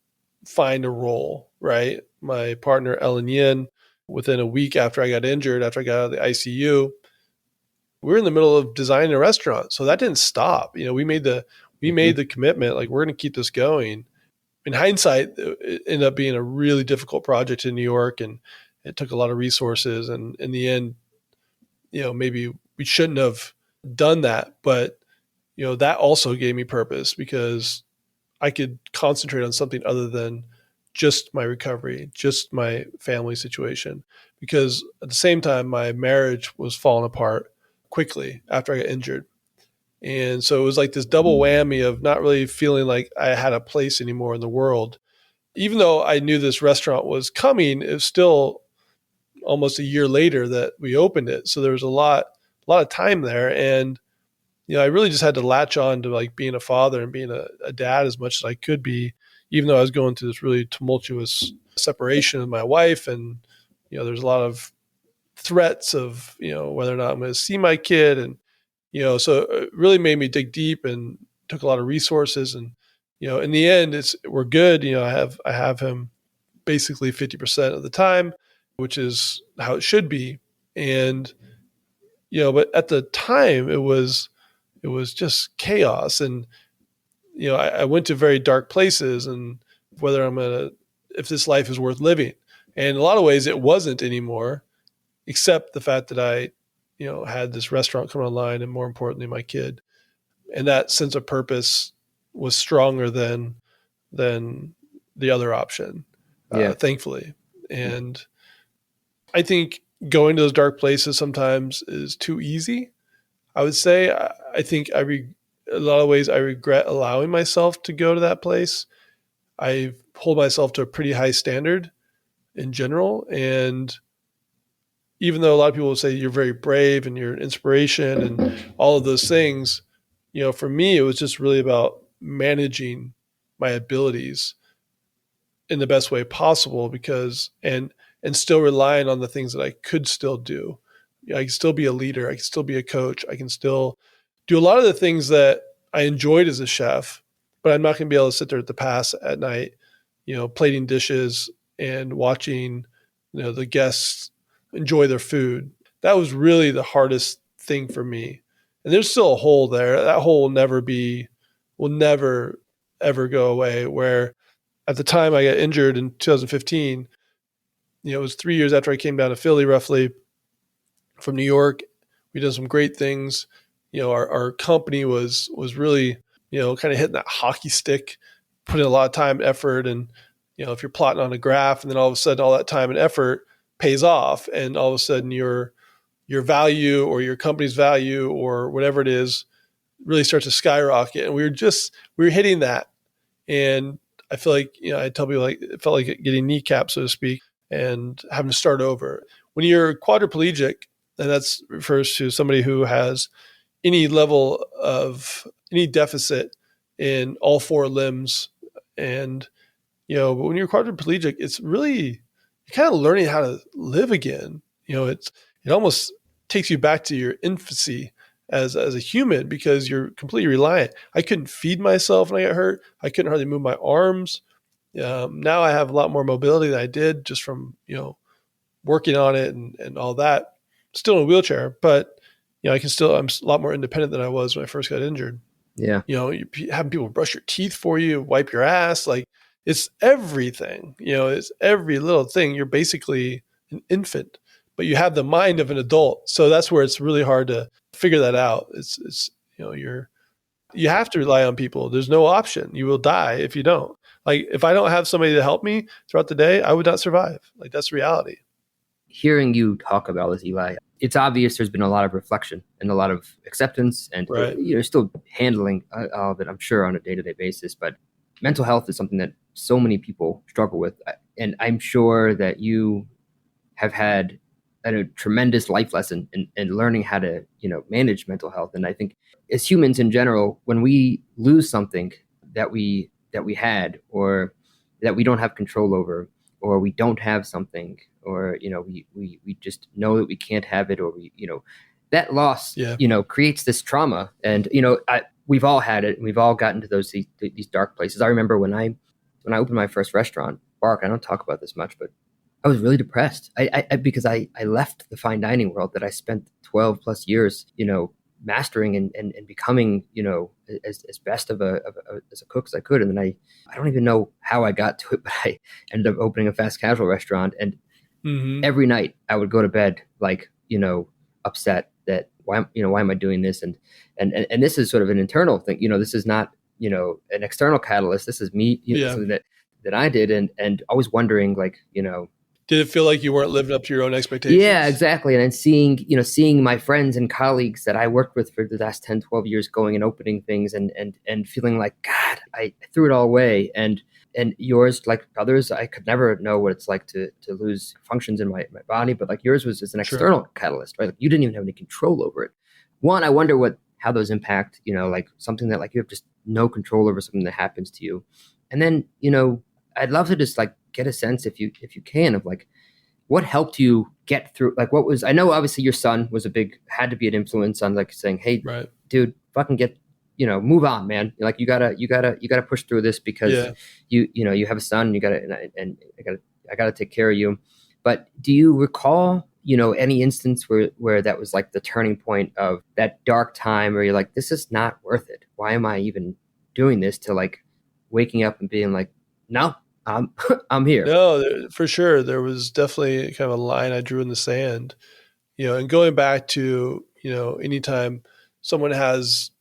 find a role, right? My partner, Ellen Yin, within a week after I got injured, after I got out of the ICU, we were in the middle of designing a restaurant. So that didn't stop. We made the commitment, like, we're going to keep this going. In hindsight, it ended up being a really difficult project in New York, and it took a lot of resources. And in the end, maybe we shouldn't have done that. But, that also gave me purpose, because I could concentrate on something other than just my recovery, just my family situation. Because at the same time, my marriage was falling apart quickly after I got injured. And so it was like this double whammy of not really feeling like I had a place anymore in the world. Even though I knew this restaurant was coming, it was still almost a year later that we opened it. So there was a lot of time there. And, I really just had to latch on to like being a father and being a dad as much as I could be, even though I was going through this really tumultuous separation with my wife. And, there's a lot of threats of, whether or not I'm going to see my kid. And, so it really made me dig deep and took a lot of resources. And, in the end, we're good. I have him basically 50% of the time, which is how it should be. And, but at the time it was just chaos. And, I went to very dark places, and whether if this life is worth living. And in a lot of ways it wasn't anymore, except the fact that I, had this restaurant come online, and more importantly, my kid. And that sense of purpose was stronger than the other option, thankfully. And I think going to those dark places sometimes is too easy. I would say, I think in a lot of ways, I regret allowing myself to go to that place. I hold myself to a pretty high standard in general. And even though a lot of people will say you're very brave and you're an inspiration and all of those things, for me, it was just really about managing my abilities in the best way possible, and still relying on the things that I could still do. I can still be a leader. I can still be a coach. I can still do a lot of the things that I enjoyed as a chef, but I'm not going to be able to sit there at the pass at night, plating dishes and watching, the guests enjoy their food. That was really the hardest thing for me. And there's still a hole there. That hole will never, ever go away. Where at the time I got injured in 2015, it was 3 years after I came down to Philly, roughly, from New York. We did some great things. Our company was really, kind of hitting that hockey stick, putting a lot of time and effort. And, if you're plotting on a graph and then all of a sudden all that time and effort pays off, and all of a sudden your value or your company's value or whatever it is really start to skyrocket. And we were hitting that. And I feel like, I tell people like, it felt like getting kneecapped, so to speak, and having to start over. When you're quadriplegic, and that refers to somebody who has any level of any deficit in all four limbs. And, but when you're quadriplegic, it's really, you're kind of learning how to live again. It almost takes you back to your infancy as a human, because you're completely reliant. I couldn't feed myself when I got hurt. I couldn't hardly move my arms. Now I have a lot more mobility than I did just from, working on it and all that. Still in a wheelchair, but I'm a lot more independent than I was when I first got injured. Yeah. You having people brush your teeth for you, wipe your ass. Like, it's everything, it's every little thing. You're basically an infant, but you have the mind of an adult. So that's where it's really hard to figure that out. It's you have to rely on people. There's no option. You will die if you don't. Like, if I don't have somebody to help me throughout the day, I would not survive. Like, that's reality. Hearing you talk about this, Eli, it's obvious there's been a lot of reflection and a lot of acceptance, and Right. you're still handling all of it, I'm sure, on a day-to-day basis. But mental health is something that so many people struggle with. And I'm sure that you have had a tremendous life lesson in learning how to, manage mental health. And I think as humans in general, when we lose something that we had, or that we don't have control over, or we don't have something, or, we just know that we can't have it, or that loss, creates this trauma. And, we've all had it, and we've all gotten to these dark places. I remember when I opened my first restaurant, Bark, I don't talk about this much, but I was really depressed. Because I left the fine dining world that I spent 12 plus years, mastering and becoming, as best as a cook as I could. And then I don't even know how I got to it, but I ended up opening a fast casual restaurant. And every night I would go to bed, like, upset that why am I doing this? And this is sort of an internal thing. This is not, an external catalyst. This is me, something that I did. And always wondering, like, did it feel like you weren't living up to your own expectations? Yeah, exactly. And then seeing my friends and colleagues that I worked with for the last 10, 12 years going and opening things and feeling like, God, I threw it all away. And yours, like others, I could never know what it's like to lose functions in my body. But like yours was just an external catalyst, right? Like, you didn't even have any control over it. One, I wonder how those impact, like something that like you have just no control over, something that happens to you. And then, I'd love to just like get a sense, if you can, of like what helped you get through, like I know obviously your son was had to be an influence on like saying, hey, right, dude, fucking move on, man. Like you gotta push through this, because you have a son, and I gotta take care of you. But do you recall, any instance where that was like the turning point of that dark time where you're like, this is not worth it. Why am I even doing this? To like waking up and being like, no, I'm here. No, for sure. There was definitely kind of a line I drew in the sand, and going back to, anytime someone has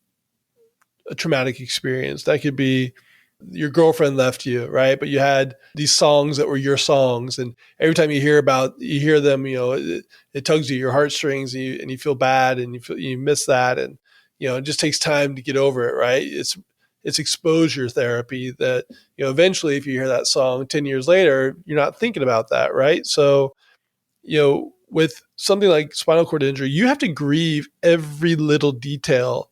a traumatic experience, that could be your girlfriend left you, right? But you had these songs that were your songs. And every time you hear them, it tugs you, your heartstrings, and you feel bad, and you miss that. And, it just takes time to get over it, right? It's exposure therapy that, eventually if you hear that song 10 years later, you're not thinking about that. Right. So, with something like spinal cord injury, you have to grieve every little detail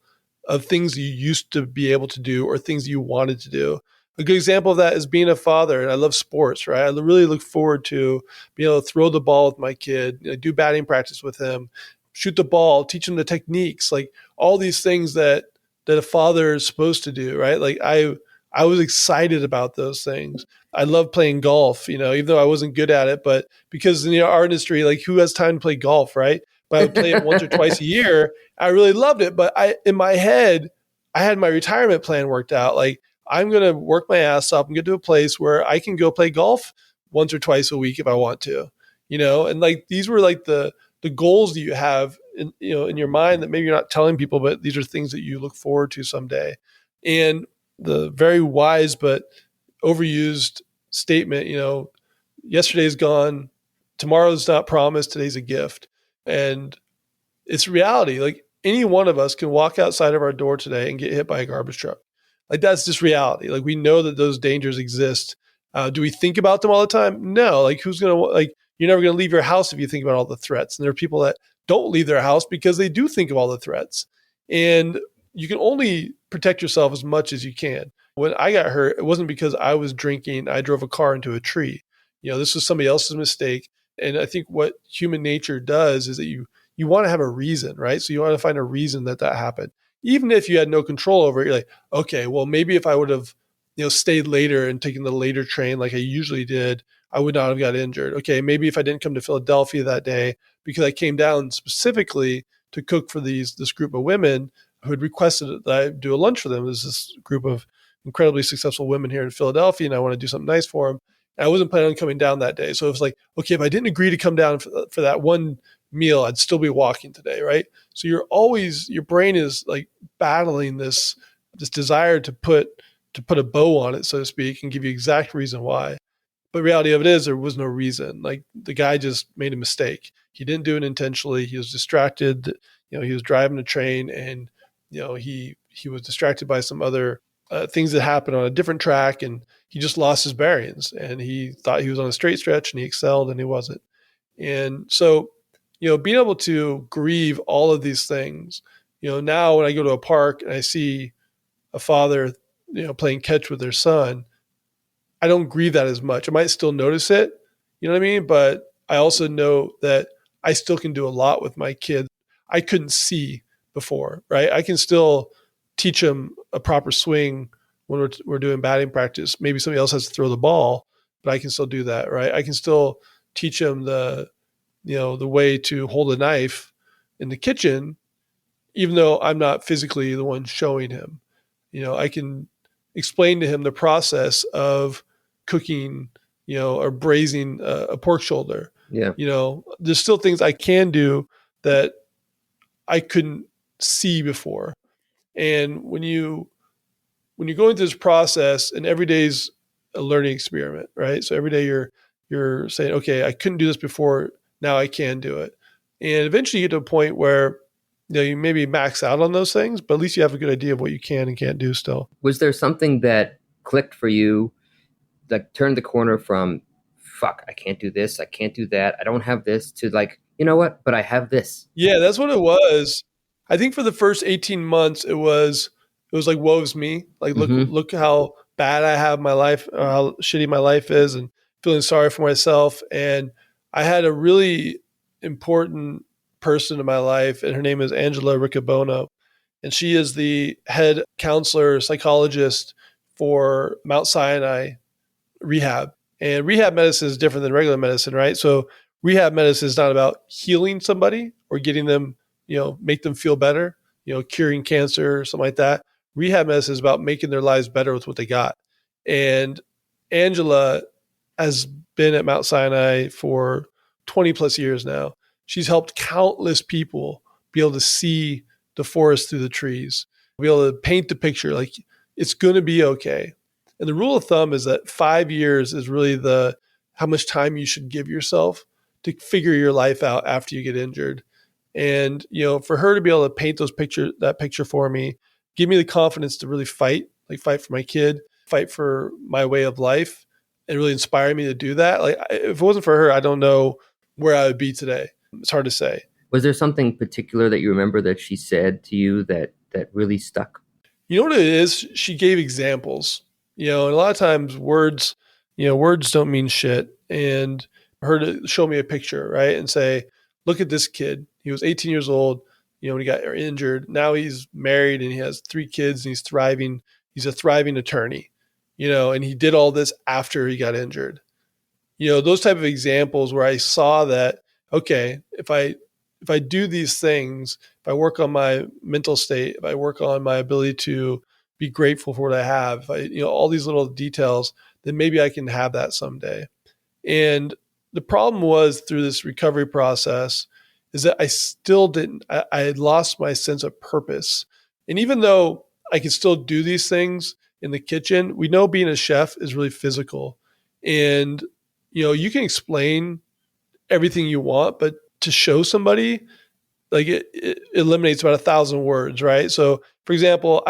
of things you used to be able to do or things you wanted to do. A good example of that is being a father. And I love sports, right? I really look forward to being able to throw the ball with my kid, do batting practice with him, shoot the ball, teach him the techniques, like all these things that a father is supposed to do, right? Like I was excited about those things. I love playing golf, even though I wasn't good at it, but because in our industry, like who has time to play golf, right? But I would play it once or twice a year. I really loved it. But in my head, I had my retirement plan worked out. Like, I'm going to work my ass off and get to a place where I can go play golf once or twice a week if I want to, and like, these were like the goals that you have in your mind that maybe you're not telling people, but these are things that you look forward to someday. And the very wise, but overused statement, yesterday's gone, tomorrow's not promised, today's a gift. And it's reality. Like, any one of us can walk outside of our door today and get hit by a garbage truck. Like that's just reality. Like we know that those dangers exist. Do we think about them all the time? No. Like who's going to, like, you're never going to leave your house if you think about all the threats. And there are people that don't leave their house because they do think of all the threats. And you can only protect yourself as much as you can. When I got hurt, it wasn't because I was drinking. I drove a car into a tree. This was somebody else's mistake. And I think what human nature does is that you want to have a reason, right? So you want to find a reason that happened. Even if you had no control over it, you're like, okay, well, maybe if I would have, stayed later and taken the later train like I usually did, I would not have got injured. Okay, maybe if I didn't come to Philadelphia that day because I came down specifically to cook for this group of women who had requested that I do a lunch for them. There's this group of incredibly successful women here in Philadelphia, and I want to do something nice for them. And I wasn't planning on coming down that day. So it was like, okay, if I didn't agree to come down for that one meal, I'd still be walking today, right? So your brain is like battling this desire to put a bow on it, so to speak, and give you exact reason why. But reality of it is there was no reason. Like the guy just made a mistake. He didn't do it intentionally. He was distracted. He was driving a train and, he was distracted by some other things that happened on a different track, and he just lost his bearings, and he thought he was on a straight stretch and he excelled and he wasn't. And so, being able to grieve all of these things, now when I go to a park and I see a father, playing catch with their son, I don't grieve that as much. I might still notice it, you know what I mean? But I also know that I still can do a lot with my kid I couldn't see before, right? I can still teach them a proper swing when we're doing batting practice. Maybe somebody else has to throw the ball, but I can still do that, right? I can still teach them the way to hold a knife in the kitchen, even though I'm not physically the one showing him. I can explain to him the process of cooking, or braising a pork shoulder. Yeah. There's still things I can do that I couldn't see before. And when you go into this process, and every day's a learning experiment, right? So every day you're saying, okay, I couldn't do this before, now I can do it. And eventually you get to a point where you maybe max out on those things, but at least you have a good idea of what you can and can't do still. Was there something that clicked for you that turned the corner from, fuck, I can't do this, I can't do that, I don't have this, to like, you know what, but I have this? Yeah, that's what it was. I think for the first 18 months, it was like, woe's me. Like, look how bad I have my life, how shitty my life is, and feeling sorry for myself. And I had a really important person in my life, and her name is Angela Riccobono. And she is the head counselor, psychologist for Mount Sinai rehab. And rehab medicine is different than regular medicine, right? So rehab medicine is not about healing somebody or getting them, make them feel better, curing cancer or something like that. Rehab medicine is about making their lives better with what they got. And Angela has been at Mount Sinai for 20 plus years now. She's helped countless people be able to see the forest through the trees, be able to paint the picture like it's going to be okay. And the rule of thumb is that 5 years is really how much time you should give yourself to figure your life out after you get injured. And, for her to be able to paint that picture for me, give me the confidence to really fight for my kid, fight for my way of life, and really inspire me to do that. Like, if it wasn't for her, I don't know where I would be today. It's hard to say. Was there something particular that you remember that she said to you that really stuck? You know what it is? She gave examples, and a lot of times words don't mean shit. And her to show me a picture, right? And say, look at this kid. He was 18 years old, when he got injured. Now he's married and he has 3 kids and he's thriving. He's a thriving attorney, and he did all this after he got injured. Those type of examples where I saw that, okay, if I do these things, if I work on my mental state, if I work on my ability to be grateful for what I have, if I, all these little details, then maybe I can have that someday. And the problem was through this recovery process is that I still I had lost my sense of purpose. And even though I can still do these things in the kitchen, we know being a chef is really physical. And, you can explain everything you want, but to show somebody like it eliminates about 1,000 words, right? So for example,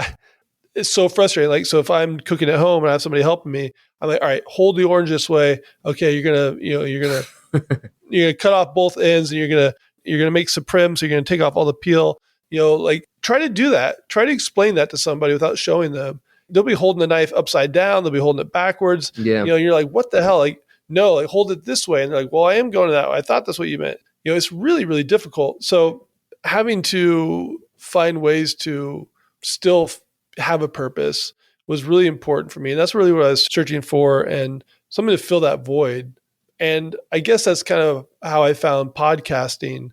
it's so frustrating. Like, so if I'm cooking at home and I have somebody helping me, I'm like, all right, hold the orange this way. Okay. You're gonna cut off both ends, and you're gonna make supreme. So you're gonna take off all the peel. Like try to do that. Try to explain that to somebody without showing them. They'll be holding the knife upside down. They'll be holding it backwards. Yeah. You're like, what the hell? Like, no, like hold it this way. And they're like, well, I am going that way. I thought that's what you meant. It's really, really difficult. So having to find ways to still have a purpose was really important for me. And that's really what I was searching for, and something to fill that void. And I guess that's kind of how I found podcasting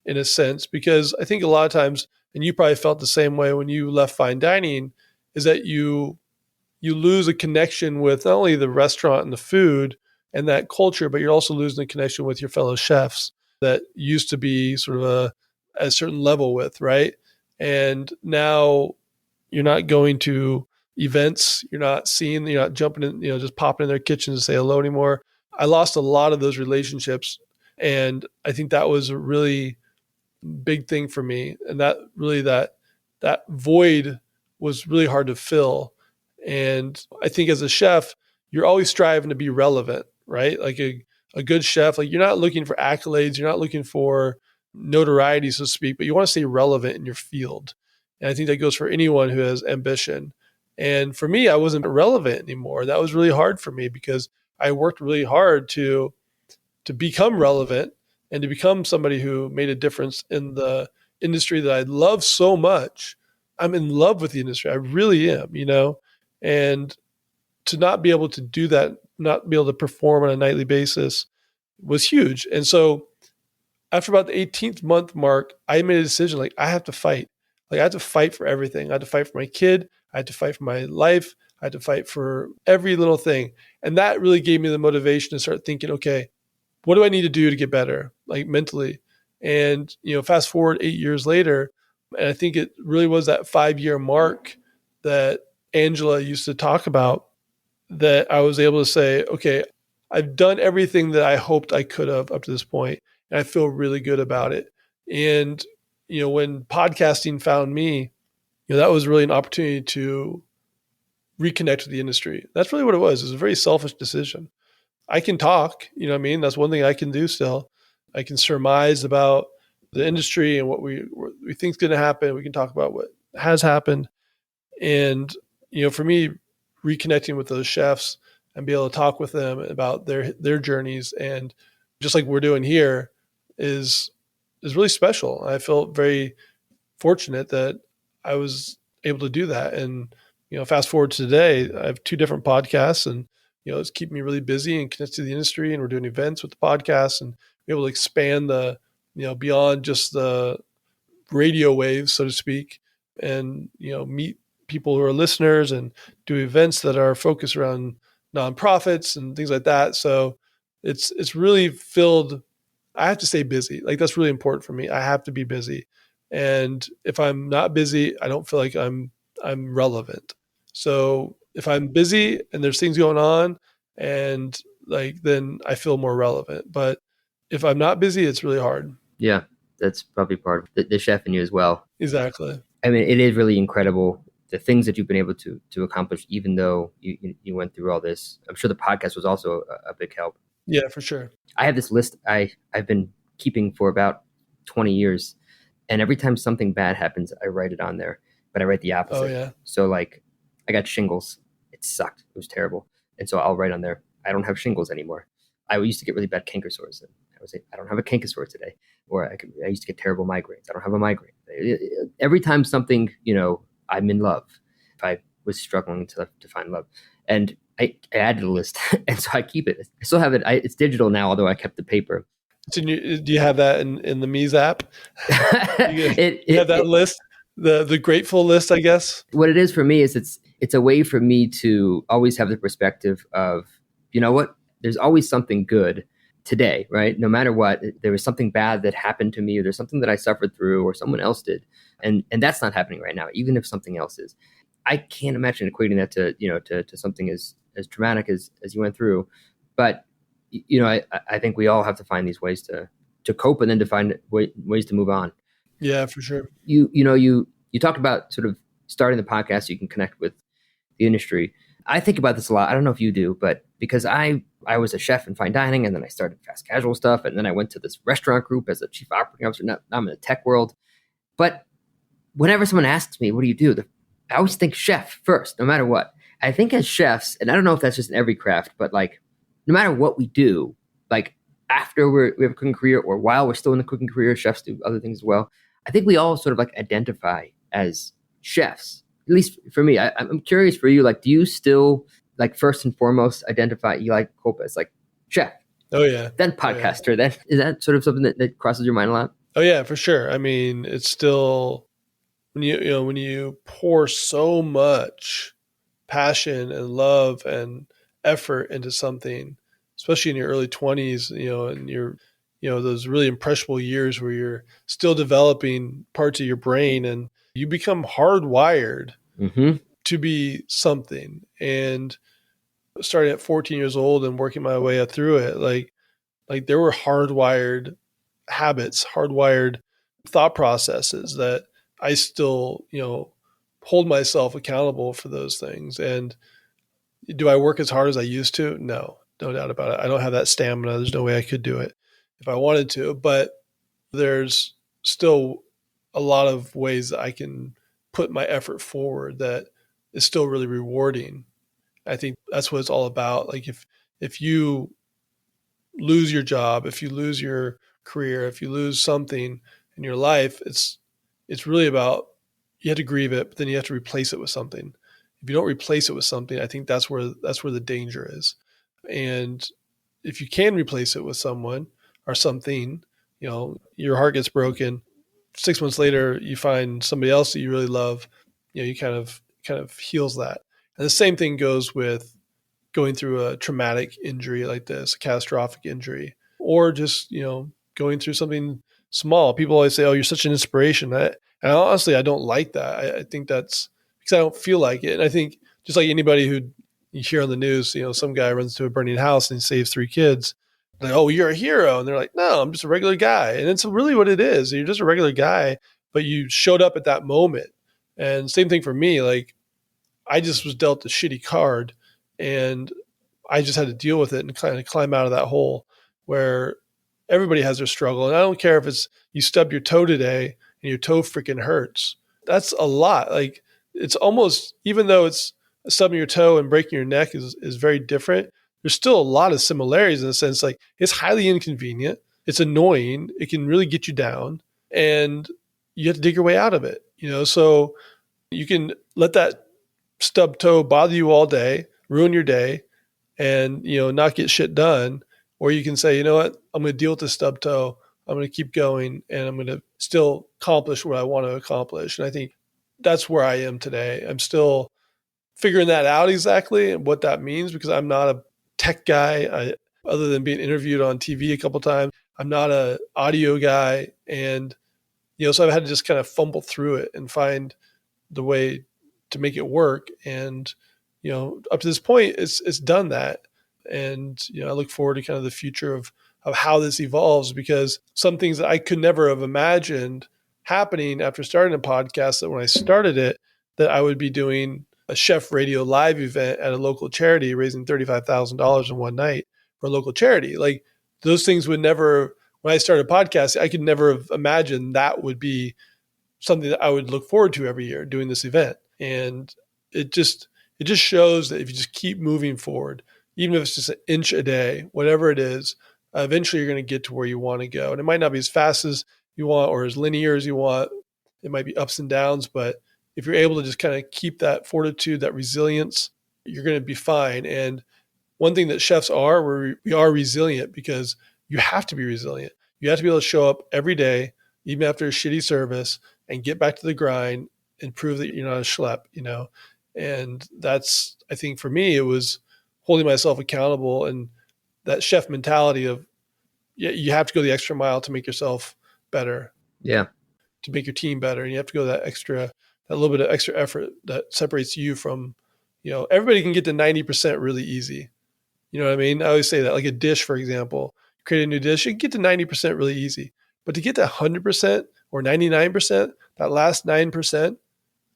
in a sense, because I think a lot of times, and you probably felt the same way when you left fine dining, is that you lose a connection with not only the restaurant and the food and that culture, but you're also losing the connection with your fellow chefs that used to be sort of a certain level with, right? And now you're not going to events, you're not jumping in, just popping in their kitchen to say hello anymore. I lost a lot of those relationships. And I think that was a really big thing for me. And that really, that void was really hard to fill. And I think as a chef, you're always striving to be relevant, right? Like a good chef, like you're not looking for accolades, you're not looking for notoriety, so to speak, but you want to stay relevant in your field. And I think that goes for anyone who has ambition. And for me, I wasn't relevant anymore. That was really hard for me because I worked really hard to become relevant and to become somebody who made a difference in the industry that I love so much. I'm in love with the industry. I really am, and to not be able to do that, not be able to perform on a nightly basis was huge. And so after about the 18th month mark, I made a decision, like I have to fight. Like I had to fight for everything. I had to fight for my kid. I had to fight for my life. I had to fight for every little thing. And that really gave me the motivation to start thinking, okay, what do I need to do to get better, like mentally? And, fast forward 8 years later, and I think it really was that 5-year mark that Angela used to talk about, that I was able to say, okay, I've done everything that I hoped I could have up to this point, and I feel really good about it. And, when podcasting found me, that was really an opportunity to reconnect with the industry. That's really what it was. It was a very selfish decision. I can talk, that's one thing I can do still. I can surmise about the industry and what we think is going to happen. We can talk about what has happened. And, for me, reconnecting with those chefs and be able to talk with them about their journeys, and just like we're doing here, is really special. I felt very fortunate that I was able to do that. And, fast forward to today, I have 2 different podcasts, and, it's keeping me really busy and connected to the industry. And we're doing events with the podcast and be able to expand the, beyond just the radio waves, so to speak, and, meet people who are listeners and do events that are focused around nonprofits and things like that. So it's really filled. I have to stay busy. Like that's really important for me. I have to be busy. And if I'm not busy, I don't feel like I'm relevant. So if I'm busy and there's things going on, and then I feel more relevant. But if I'm not busy, it's really hard. Yeah, that's probably part of the chef in you as well. Exactly. I mean, it is really incredible, the things that you've been able to accomplish, even though you went through all this. I'm sure the podcast was also a big help. Yeah, for sure. I have this list I've been keeping for about 20 years. And every time something bad happens, I write it on there, but I write the opposite. Oh, yeah. So I got shingles. It sucked. It was terrible. And so I'll write on there, I don't have shingles anymore. I used to get really bad canker sores. And I would say, I don't have a canker sore today. Or I used to get terrible migraines. I don't have a migraine. Every time something, I'm in love. If I was struggling to find love. And I added a list. And so I keep it. I still have it. It's digital now, although I kept the paper. So do you have that in the Mies app? You have that list, the grateful list, I guess. What it is for me is it's a way for me to always have the perspective of, there's always something good today, right? No matter what, there was something bad that happened to me, or there's something that I suffered through, or someone else did, and that's not happening right now. Even if something else is, I can't imagine equating that to something as traumatic as you went through. But I think we all have to find these ways to cope, and then to find ways to move on. Yeah, for sure. You talked about sort of starting the podcast so you can connect with the industry. I think about this a lot. I don't know if you do, but because I was a chef in fine dining, and then I started fast casual stuff, and then I went to this restaurant group as a chief operating officer. Now I'm in the tech world. But whenever someone asks me, what do you do? I always think chef first, no matter what. I think as chefs, and I don't know if that's just in every craft, but like no matter what we do, like after we have a cooking career or while we're still in the cooking career, chefs do other things as well. I think we all sort of like identify as chefs. At least for me, I'm curious for you. Like, do you still like first and foremost identify Eli Kulp as like chef, Oh yeah. then Oh, yeah. podcaster? Then is that sort of something that crosses your mind a lot? Oh yeah, for sure. I mean, it's still when you pour so much passion and love and effort into something, especially in your early 20s, and those really impressionable years where you're still developing parts of your brain and you become hardwired Mm-hmm. to be something. And starting at 14 years old and working my way up through it, like there were hardwired habits, hardwired thought processes that I still, hold myself accountable for those things. And do I work as hard as I used to? No, no doubt about it. I don't have that stamina. There's no way I could do it if I wanted to, but there's still a lot of ways that I can put my effort forward that is still really rewarding. I think that's what it's all about. Like if you lose your job, if you lose your career, if you lose something in your life, it's really about, you have to grieve it, but then you have to replace it with something. If you don't replace it with something, I think that's where the danger is. And if you can replace it with someone or something, your heart gets broken. 6 months later, you find somebody else that you really love. You kind of heals that. And the same thing goes with going through a traumatic injury like this, a catastrophic injury, or just, going through something small. People always say, oh, you're such an inspiration. And honestly, I don't like that. I think that's because I don't feel like it. And I think just like anybody who you hear on the news, some guy runs to a burning house and saves 3 kids. Like, oh, you're a hero. And they're like, no, I'm just a regular guy. And it's really what it is. You're just a regular guy, but you showed up at that moment. And same thing for me. Like, I just was dealt a shitty card, and I just had to deal with it and kind of climb out of that hole where everybody has their struggle. And I don't care if it's you stubbed your toe today and your toe freaking hurts. That's a lot. Like, it's almost, even though it's stubbing your toe and breaking your neck is very different, there's still a lot of similarities in the sense, like, it's highly inconvenient. It's annoying. It can really get you down, and you have to dig your way out of it, so you can let that stub toe bother you all day, ruin your day, and not get shit done. Or you can say, you know what, I'm going to deal with this stub toe. I'm going to keep going, and I'm going to still accomplish what I want to accomplish. And I think that's where I am today. I'm still figuring that out exactly and what that means, because I'm not a tech guy. Other than being interviewed on TV a couple times, I'm not an audio guy. And, so I've had to just kind of fumble through it and find the way to make it work. And, up to this point, it's done that. And, I look forward to kind of the future of how this evolves, because some things that I could never have imagined happening after starting a podcast, that when I started it, that I would be doing a chef radio live event at a local charity, raising $35,000 in one night for a local charity. Like, those things would never, when I started podcasting, I could never have imagined that would be something that I would look forward to every year, doing this event. And it just shows that if you just keep moving forward, even if it's just an inch a day, whatever it is, eventually you're going to get to where you want to go. And it might not be as fast as you want or as linear as you want. It might be ups and downs, but if you're able to just kind of keep that fortitude, that resilience, you're going to be fine. And one thing that chefs are, we are resilient, because you have to be resilient. You have to be able to show up every day, even after a shitty service, and get back to the grind and prove that you're not a schlep, And that's, I think for me, it was holding myself accountable, and that chef mentality of, you have to go the extra mile to make yourself better. Yeah. To make your team better. And you have to go that little bit of extra effort that separates you from, everybody can get to 90% really easy. You know what I mean? I always say that, like a dish, for example, create a new dish, you can get to 90% really easy, but to get to 100% or 99%, that last 9%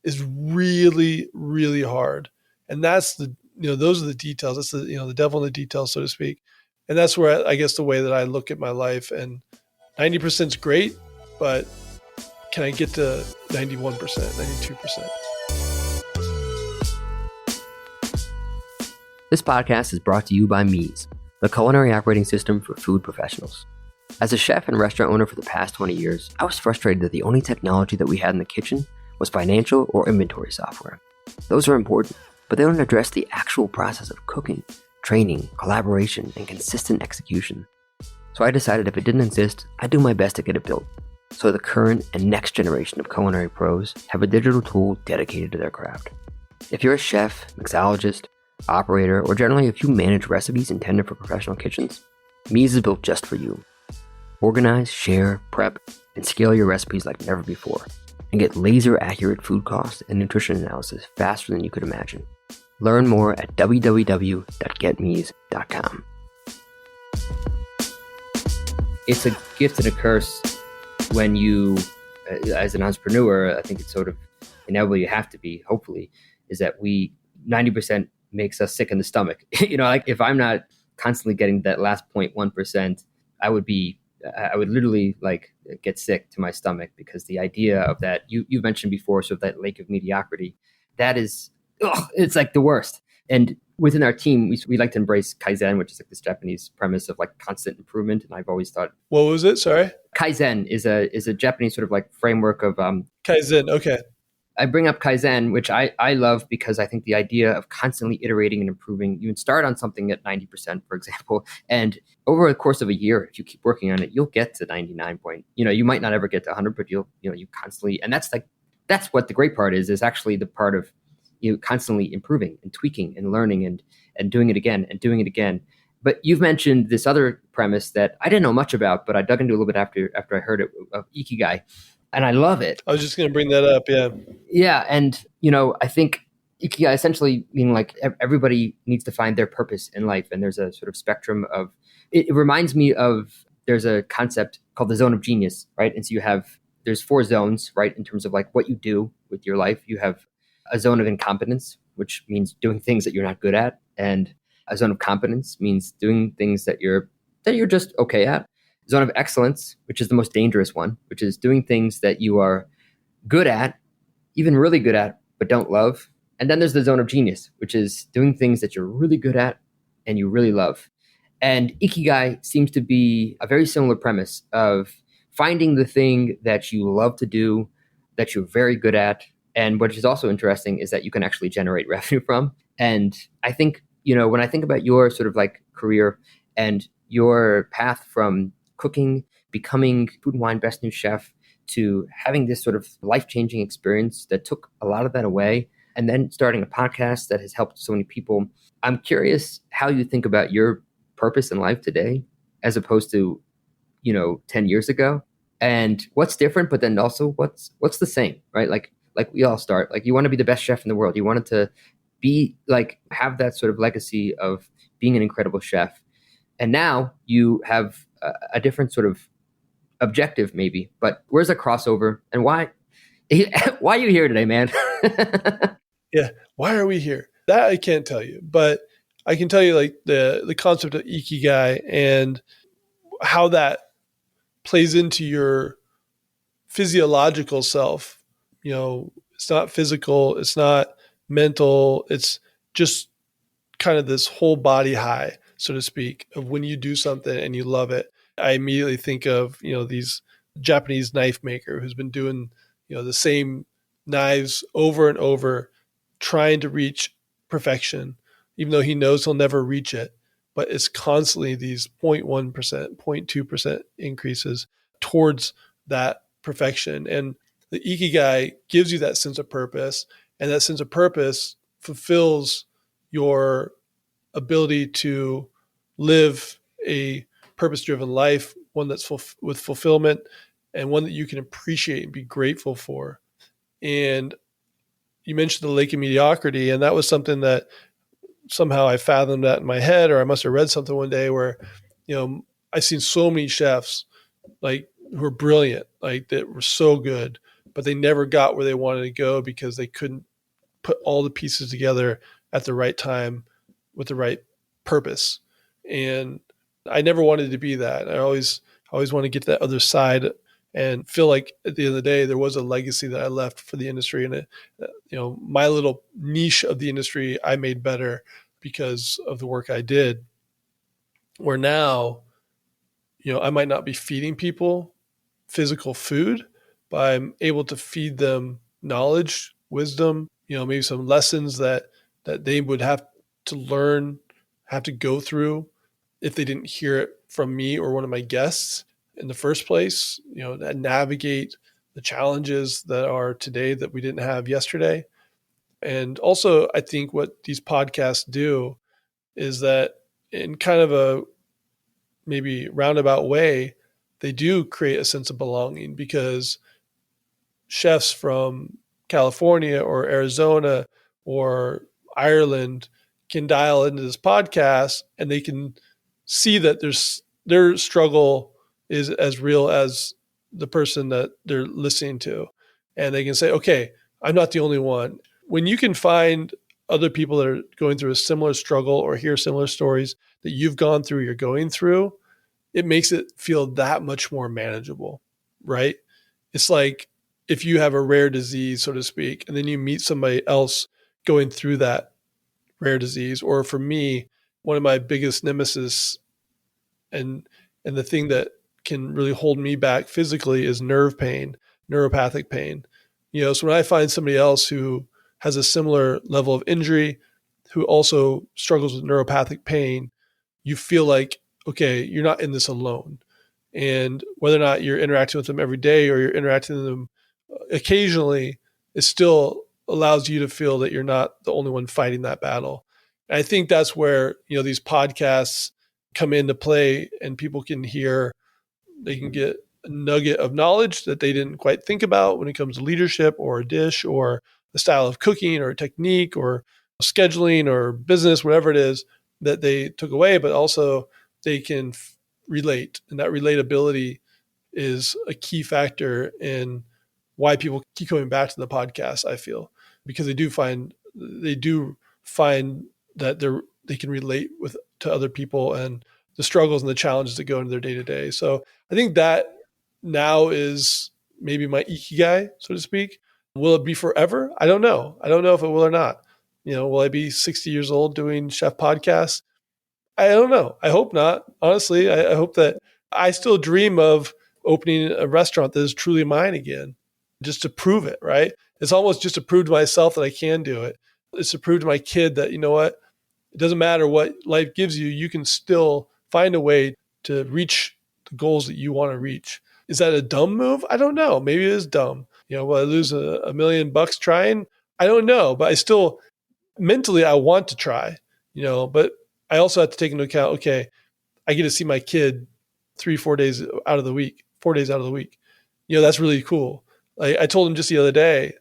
is really, really hard. And that's those are the details. That's the devil in the details, so to speak. And that's where I guess the way that I look at my life, and 90% is great, but can I get to 91%, 92%? This podcast is brought to you by Mies, the culinary operating system for food professionals. As a chef and restaurant owner for the past 20 years, I was frustrated that the only technology that we had in the kitchen was financial or inventory software. Those are important, but they don't address the actual process of cooking, training, collaboration, and consistent execution. So I decided if it didn't exist, I'd do my best to get it built, so the current and next generation of culinary pros have a digital tool dedicated to their craft. If you're a chef, mixologist, operator, or generally if you manage recipes intended for professional kitchens, Mies is built just for you. Organize, share, prep, and scale your recipes like never before, and get laser-accurate food cost and nutrition analysis faster than you could imagine. Learn more at www.getmies.com. It's a gift and a curse when you, as an entrepreneur, I think it's sort of inevitable you have to be, hopefully, is that 90% makes us sick in the stomach. Like if I'm not constantly getting that last 0.1%, I would literally like get sick to my stomach, because the idea of that, you mentioned before, sort of that lake of mediocrity, that is, it's like the worst. And within our team, we like to embrace Kaizen, which is like this Japanese premise of like constant improvement. And I've always thought, what was it? Sorry. Kaizen is a Japanese sort of like framework of Kaizen. Okay. I bring up Kaizen, which I love because I think the idea of constantly iterating and improving, you can start on something at 90%, for example, and over the course of a year, if you keep working on it, you'll get to 99 point. You might not ever get to 100, but you constantly, and that's what the great part is actually the part of constantly improving and tweaking and learning and doing it again and doing it again. But you've mentioned this other premise that I didn't know much about, but I dug into a little bit after I heard it, of Ikigai. And I love it. I was just going to bring that up. Yeah. Yeah. And, I think Ikigai essentially meaning like everybody needs to find their purpose in life. And there's a sort of spectrum of, it reminds me of, there's a concept called the zone of genius, right? And so there's 4 zones, right? In terms of like what you do with your life. You have a zone of incompetence, which means doing things that you're not good at. And a zone of competence means doing things that you're just okay at. Zone of excellence, which is the most dangerous one, which is doing things that you are good at, even really good at, but don't love. And then there's the zone of genius, which is doing things that you're really good at and you really love. And Ikigai seems to be a very similar premise of finding the thing that you love to do, that you're very good at. And what is also interesting is that you can actually generate revenue from. And I think, when I think about your sort of like career and your path from cooking, becoming Food and Wine Best New Chef, to having this sort of life-changing experience that took a lot of that away, and then starting a podcast that has helped so many people. I'm curious how you think about your purpose in life today as opposed to, 10 years ago, and what's different, but then also what's the same, right? Like we all start, like you want to be the best chef in the world. You wanted to be like, have that sort of legacy of being an incredible chef. And now you have a different sort of objective maybe, but where's the crossover and why are you here today, man? Yeah. Why are we here? That I can't tell you, but I can tell you like the concept of Ikigai and how that plays into your physiological self. It's not physical, it's not mental, it's just kind of this whole body high, so to speak, of when you do something and you love it. I immediately think of, these Japanese knife maker who's been doing, the same knives over and over, trying to reach perfection, even though he knows he'll never reach it. But it's constantly these 0.1%, 0.2% increases towards that perfection. And the Ikigai gives you that sense of purpose, and that sense of purpose fulfills your ability to live a purpose-driven life, one that's with fulfillment, and one that you can appreciate and be grateful for. And you mentioned the lake of mediocrity, and that was something that somehow I fathomed that in my head, or I must have read something one day where, I've seen so many chefs like who were brilliant, like that were so good, but they never got where they wanted to go because they couldn't put all the pieces together at the right time with the right purpose. And I never wanted to be that. I always want to get to that other side and feel like at the end of the day, there was a legacy that I left for the industry. And my little niche of the industry, I made better because of the work I did. Where now, I might not be feeding people physical food, but I'm able to feed them knowledge, wisdom, maybe some lessons that they would have to learn, have to go through if they didn't hear it from me or one of my guests in the first place, that navigate the challenges that are today that we didn't have yesterday. And also, I think what these podcasts do is that in kind of a maybe roundabout way, they do create a sense of belonging because chefs from California or Arizona or Ireland can dial into this podcast and they can see that their struggle is as real as the person that they're listening to. And they can say, okay, I'm not the only one. When you can find other people that are going through a similar struggle or hear similar stories that you've gone through, you're going through, it makes it feel that much more manageable, right? It's like if you have a rare disease, so to speak, and then you meet somebody else going through that rare disease. Or for me, one of my biggest nemesis and the thing that can really hold me back physically is nerve pain, neuropathic pain. So when I find somebody else who has a similar level of injury, who also struggles with neuropathic pain, you feel like, okay, you're not in this alone. And whether or not you're interacting with them every day or you're interacting with them occasionally, it still allows you to feel that you're not the only one fighting that battle. And I think that's where, these podcasts come into play and people can hear, they can get a nugget of knowledge that they didn't quite think about when it comes to leadership or a dish or the style of cooking or technique or scheduling or business, whatever it is that they took away, but also they can relate. And that relatability is a key factor in why people keep coming back to the podcast, I feel, because they do find that they can relate to other people and the struggles and the challenges that go into their day to day. So I think that now is maybe my Ikigai, so to speak. Will it be forever? I don't know. I don't know if it will or not. Will I be 60 years old doing chef podcasts? I don't know. I hope not. Honestly, I hope that I still dream of opening a restaurant that is truly mine again, just to prove it, right? It's almost just to prove to myself that I can do it. It's to prove to my kid that, you know what? It doesn't matter what life gives you. You can still find a way to reach the goals that you want to reach. Is that a dumb move? I don't know. Maybe it is dumb. Will I lose $1 million trying? I don't know, but I still mentally, I want to try, but I also have to take into account, okay, I get to see my kid 4 days out of the week. That's really cool. I told him just the other day,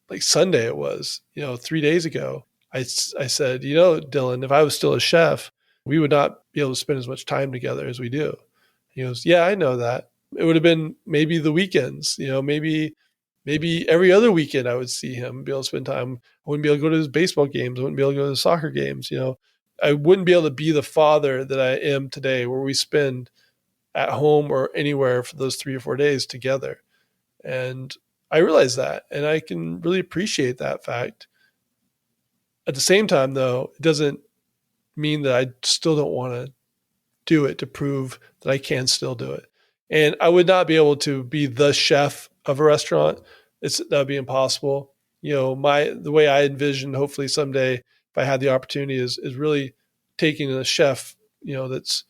like Sunday it was, 3 days ago, I said, Dylan, if I was still a chef, we would not be able to spend as much time together as we do. He goes, yeah, I know that. It would have been maybe the weekends, maybe every other weekend I would see him, be able to spend time. I wouldn't be able to go to his baseball games. I wouldn't be able to go to soccer games. I wouldn't be able to be the father that I am today, where we spend at home or anywhere for those 3 or 4 days together. And I realize that, and I can really appreciate that fact. At the same time, though, it doesn't mean that I still don't want to do it to prove that I can still do it. And I would not be able to be the chef of a restaurant. That would be impossible. The way I envision, hopefully someday, if I had the opportunity, is really taking a chef, that's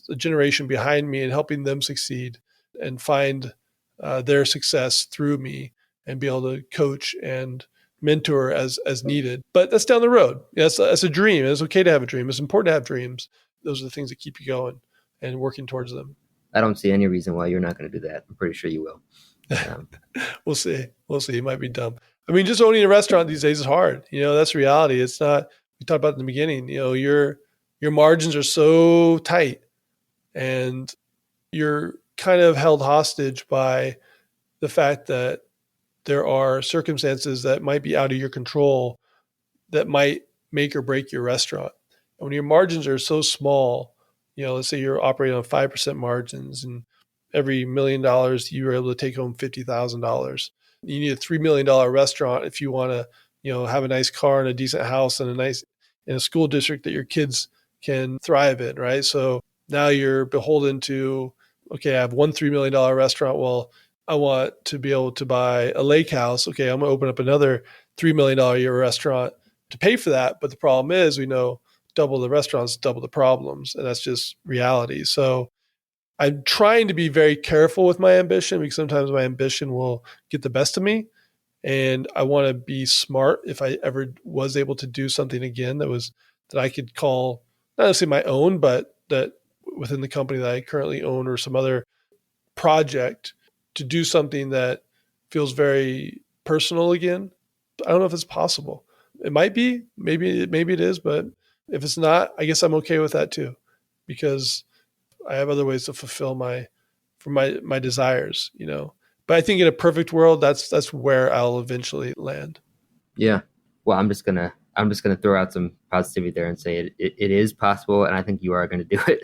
a generation behind me and helping them succeed and find their success through me and be able to coach and mentor as needed. But that's down the road. That's a dream. It's okay to have a dream. It's important to have dreams. Those are the things that keep you going and working towards them. I don't see any reason why you're not going to do that. I'm pretty sure you will. We'll see. It might be dumb. I mean, just owning a restaurant these days is hard. That's reality. It's not, we talked about in the beginning, your margins are so tight and you're kind of held hostage by the fact that there are circumstances that might be out of your control that might make or break your restaurant. And when your margins are so small, let's say you're operating on 5% margins, and every $1 million you were able to take home $50,000. You need a $3 million restaurant if you want to, have a nice car and a decent house and in a school district that your kids can thrive in, right? So now you're beholden to, okay, I have one $3 million restaurant. Well, I want to be able to buy a lake house. Okay, I'm going to open up another $3 million a year restaurant to pay for that. But the problem is, we know double the restaurants, double the problems. And that's just reality. So I'm trying to be very careful with my ambition, because sometimes my ambition will get the best of me. And I want to be smart if I ever was able to do something again that I could call, not necessarily my own, but that within the company that I currently own, or some other project, to do something that feels very personal again. I don't know if it's possible. It might be, maybe it is, but if it's not, I guess I'm okay with that too, because I have other ways to fulfill my desires, But I think in a perfect world, that's where I'll eventually land. Yeah. Well, I'm just gonna throw out some positivity there and say it is possible, and I think you are going to do it.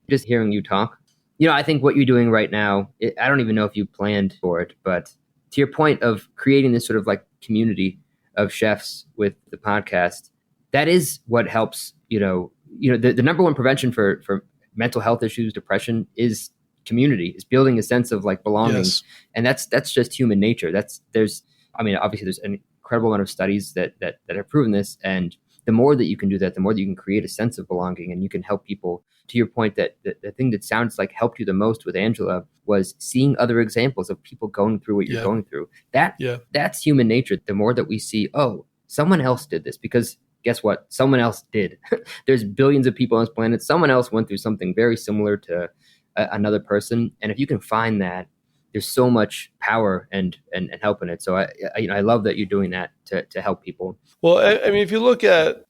Just hearing you talk, I think what you're doing right now, I don't even know if you planned for it, but to your point of creating this sort of like community of chefs with the podcast, that is what helps. The number one prevention for mental health issues, depression, is community, is building a sense of like belonging. Yes. And that's just human nature. Obviously there's an incredible amount of studies that have proven this. And the more that you can do that, the more that you can create a sense of belonging, and you can help people. To your point, that the thing that sounds like helped you the most with Angela was seeing other examples of people going through what you're going through. That's human nature. The more that we see, oh, someone else did this, because guess what? Someone else did. There's billions of people on this planet. Someone else went through something very similar to another person. And if you can find that, there's so much power and help in it. So I love that you're doing that to help people. Well, I mean, if you look at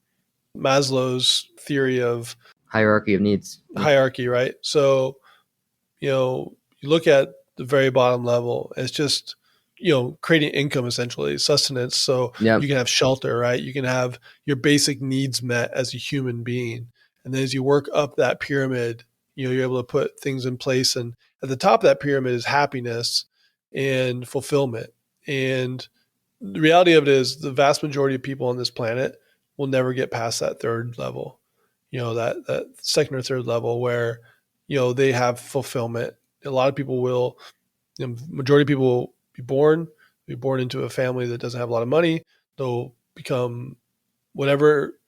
Maslow's theory of hierarchy of needs, right? So, you look at the very bottom level, it's just, creating income, essentially sustenance. So you can have shelter, right? You can have your basic needs met as a human being. And then as you work up that pyramid, you're able to put things in place. And at the top of that pyramid is happiness and fulfillment. And the reality of it is, the vast majority of people on this planet will never get past that third level, that second or third level where, they have fulfillment. A lot of people will, majority of people will be born into a family that doesn't have a lot of money. They'll become whatever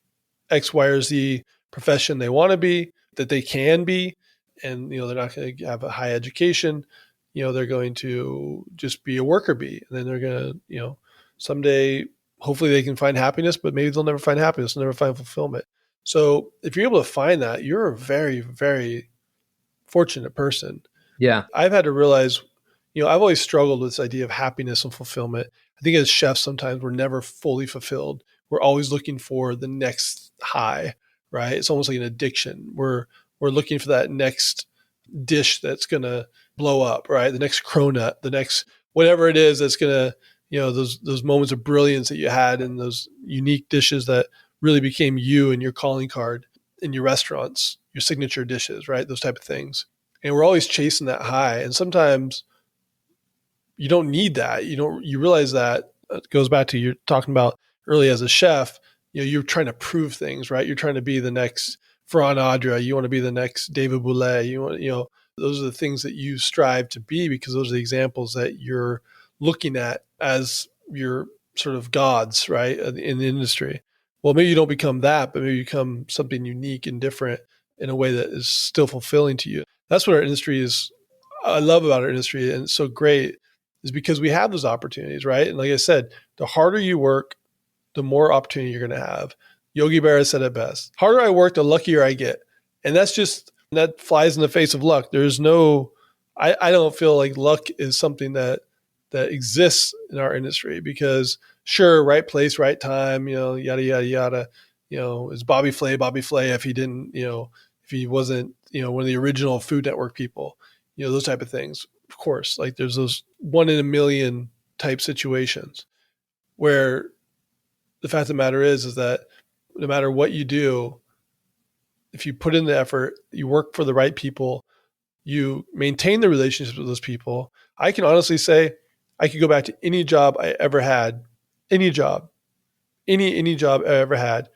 X, Y, or Z profession they want to be, that they can be. And, they're not going to have a high education. They're going to just be a worker bee. And then they're going to, someday, hopefully they can find happiness, but maybe they'll never find happiness, they'll never find fulfillment. So if you're able to find that, you're a very, very fortunate person. Yeah. I've had to realize, I've always struggled with this idea of happiness and fulfillment. I think as chefs, sometimes we're never fully fulfilled. We're always looking for the next high, right? It's almost like an addiction. We're looking for that next dish that's going to blow up, right? The next cronut, the next whatever it is that's going to, those moments of brilliance that you had in those unique dishes that really became you and your calling card in your restaurants, your signature dishes, right? Those type of things. And we're always chasing that high. And sometimes you don't need that. You realize that it goes back to you're talking about early as a chef, you're trying to prove things, right? You're trying to be the next Ferran Adria. You want to be the next David Boulay. Those are the things that you strive to be, because those are the examples that you're looking at as your sort of gods, right? In the industry. Well, maybe you don't become that, but maybe you become something unique and different in a way that is still fulfilling to you. That's what our industry is. I love about our industry, and it's so great, is because we have those opportunities, right? And like I said, the harder you work, the more opportunity you're going to have. Yogi Berra said it best. Harder I work, the luckier I get. And that flies in the face of luck. There's no, I don't feel like luck is something that exists in our industry, because sure, right place, right time, yada, yada, yada, is Bobby Flay if he didn't, if he wasn't, one of the original Food Network people, those type of things. Of course, like there's those 1 in a million type situations where the fact of the matter is that no matter what you do, if you put in the effort, you work for the right people, you maintain the relationships with those people. I can honestly say I could go back to any job I ever had, any job, any job I ever had,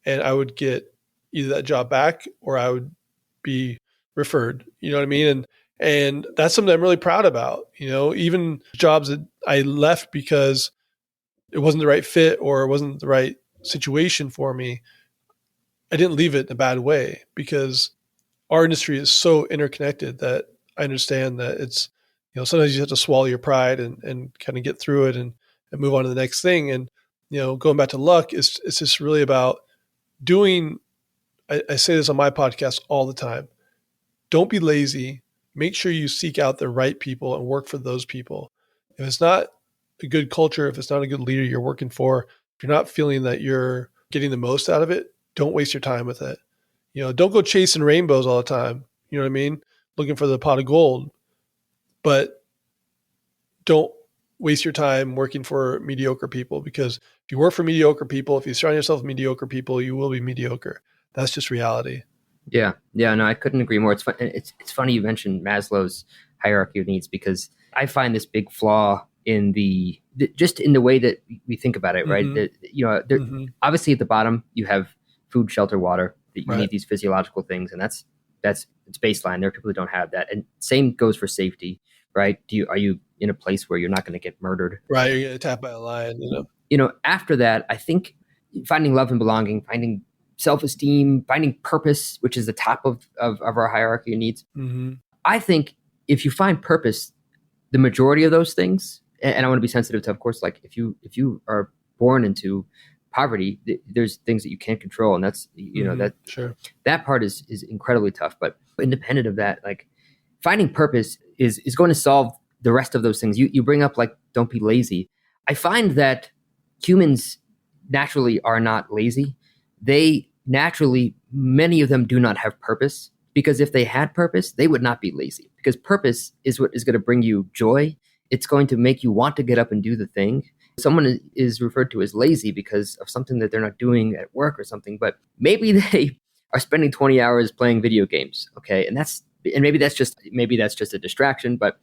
and I would get either that job back or I would be referred. You know what I mean? And that's something I'm really proud about. Even jobs that I left because it wasn't the right fit or it wasn't the right situation for me, I didn't leave it in a bad way, because our industry is so interconnected that I understand that it's, sometimes you have to swallow your pride and kind of get through it and move on to the next thing. And, going back to luck, it's just really about doing, I say this on my podcast all the time. Don't be lazy. Make sure you seek out the right people and work for those people. If it's not a good culture, if it's not a good leader you're working for, if you're not feeling that you're getting the most out of it, don't waste your time with it. Don't go chasing rainbows all the time. You know what I mean? Looking for the pot of gold, but don't waste your time working for mediocre people, because if you work for mediocre people, if you surround yourself with mediocre people, you will be mediocre. That's just reality. Yeah. No, I couldn't agree more. It's fun. It's funny you mentioned Maslow's hierarchy of needs, because I find this big flaw in just in the way that we think about it, right? Mm-hmm. Obviously at the bottom you have food, shelter, water. That you Right. need these physiological things, and it's baseline. There are people who don't have that, and same goes for safety, right? Are you in a place where you're not going to get murdered? Right, you're getting attacked by a lion. After that, I think finding love and belonging, finding self-esteem, finding purpose, which is the top of our hierarchy of needs. Mm-hmm. I think if you find purpose, the majority of those things, and I want to be sensitive to, of course, like if you are born into poverty, there's things that you can't control, and that's that Sure. That part is incredibly tough. But independent of that, like finding purpose is going to solve the rest of those things. You bring up, like, don't be lazy. I find that humans naturally are not lazy. They naturally, many of them do not have purpose, because if they had purpose, they would not be lazy, because purpose is what is going to bring you joy. It's going to make you want to get up and do the thing. Someone is referred to as lazy because of something that they're not doing at work or something, but maybe they are spending 20 hours playing video games. Okay. And maybe that's just a distraction. But